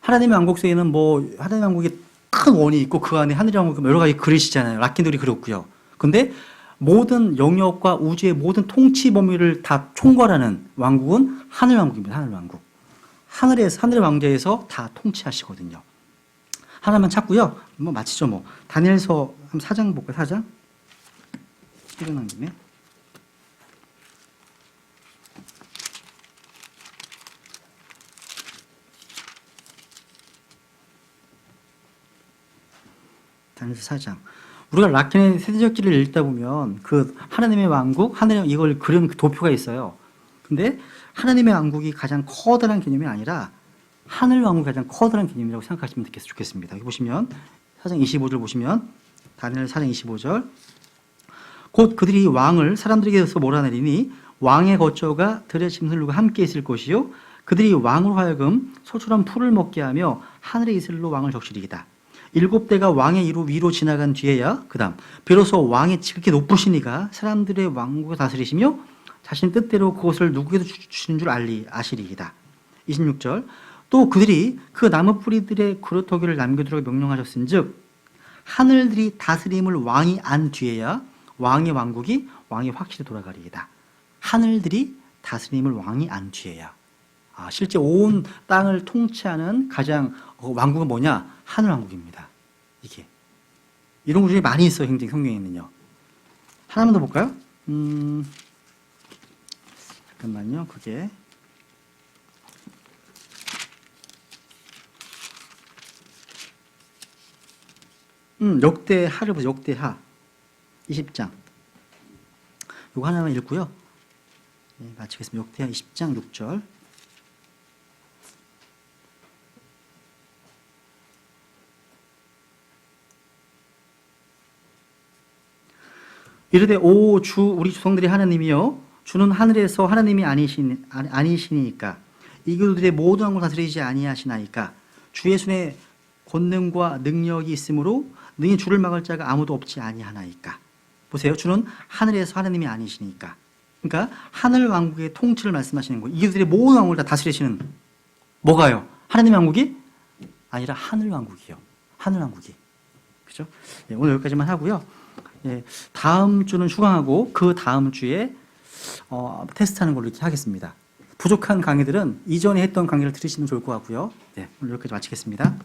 하나님의 왕국 속에는 뭐 하나님의 왕국이 큰 원이 있고 그 안에 하늘의 왕국 여러 가지 그리시잖아요. 락킨들이 그렸고요. 근데 모든 영역과 우주의 모든 통치 범위를 다 총괄하는 왕국은 하늘 왕국입니다. 하늘 왕국. 하늘에서 하늘의 왕좌에서 다 통치하시거든요. 하나만 찾고요. 뭐 마치죠 뭐. 다니엘서 한 4장 볼까요? 4장. 일어난 김에. 다니엘서 4장. 우리가 락켄의 세대적 기를 읽다 보면 그 하나님의 왕국, 하나님 이걸 그린 그 도표가 있어요. 근데 하나님의 왕국이 가장 커다란 개념이 아니라 하늘 왕국이 가장 커다란 개념이라고 생각하시면 좋겠습니다. 여기 보시면 4장 25절 보시면 다니엘 4장 25절 곧 그들이 왕을 사람들에게서 몰아내리니 왕의 거처가 들의 짐승들과 함께 있을 것이요 그들이 왕으로 하여금 소처럼 풀을 먹게 하며 하늘의 이슬로 왕을 적시리이다. 7대가 왕의 위로 지나간 뒤에야 그 다음 비로소 왕의 지극히 높으신 이가 사람들의 왕국을 다스리시며 자신 뜻대로 그것을 누구에도 주시는 줄 아시리이다. 26절 또 그들이 그 나무 뿌리들의 그루터기를 남겨두라고 명령하셨은즉 하늘들이 다스림을 왕이 안 뒤에야 왕의 왕국이 왕이 확실히 돌아가리이다. 하늘들이 다스림을 왕이 안 뒤에야 실제 온 땅을 통치하는 가장 왕국은 뭐냐? 하늘 왕국입니다. 이게 이런 구절이 많이 있어요. 굉장히 성경에는요. 하나만 더 볼까요? 잠깐만요. 그게 역대하를 보세요. 역대하 20장. 이거 하나만 읽고요. 네, 마치겠습니다. 역대하 20장 6절. 이르되 오 주 우리 조상들의 하나님이여 주는 하늘에서 하나님이 아니시니까 이들의 모든 왕국을 다스리지 아니하시나이까 주의 손에 권능과 능력이 있으므로 능히 주를 막을 자가 아무도 없지 아니하나이까. 보세요. 주는 하늘에서 하나님이 아니시니까. 그러니까 하늘 왕국의 통치를 말씀하시는 거예요. 이들의 모든 왕국을 다 다스리시는 뭐가요? 하나님의 왕국이 아니라 하늘 왕국이요. 하늘 왕국이. 그죠? 네, 오늘 여기까지만 하고요. 예, 다음 주는 휴강하고 그 다음 주에 테스트하는 걸로 이렇게 하겠습니다. 부족한 강의들은 이전에 했던 강의를 들으시면 좋을 것 같고요. 네, 오늘 여기까지 마치겠습니다.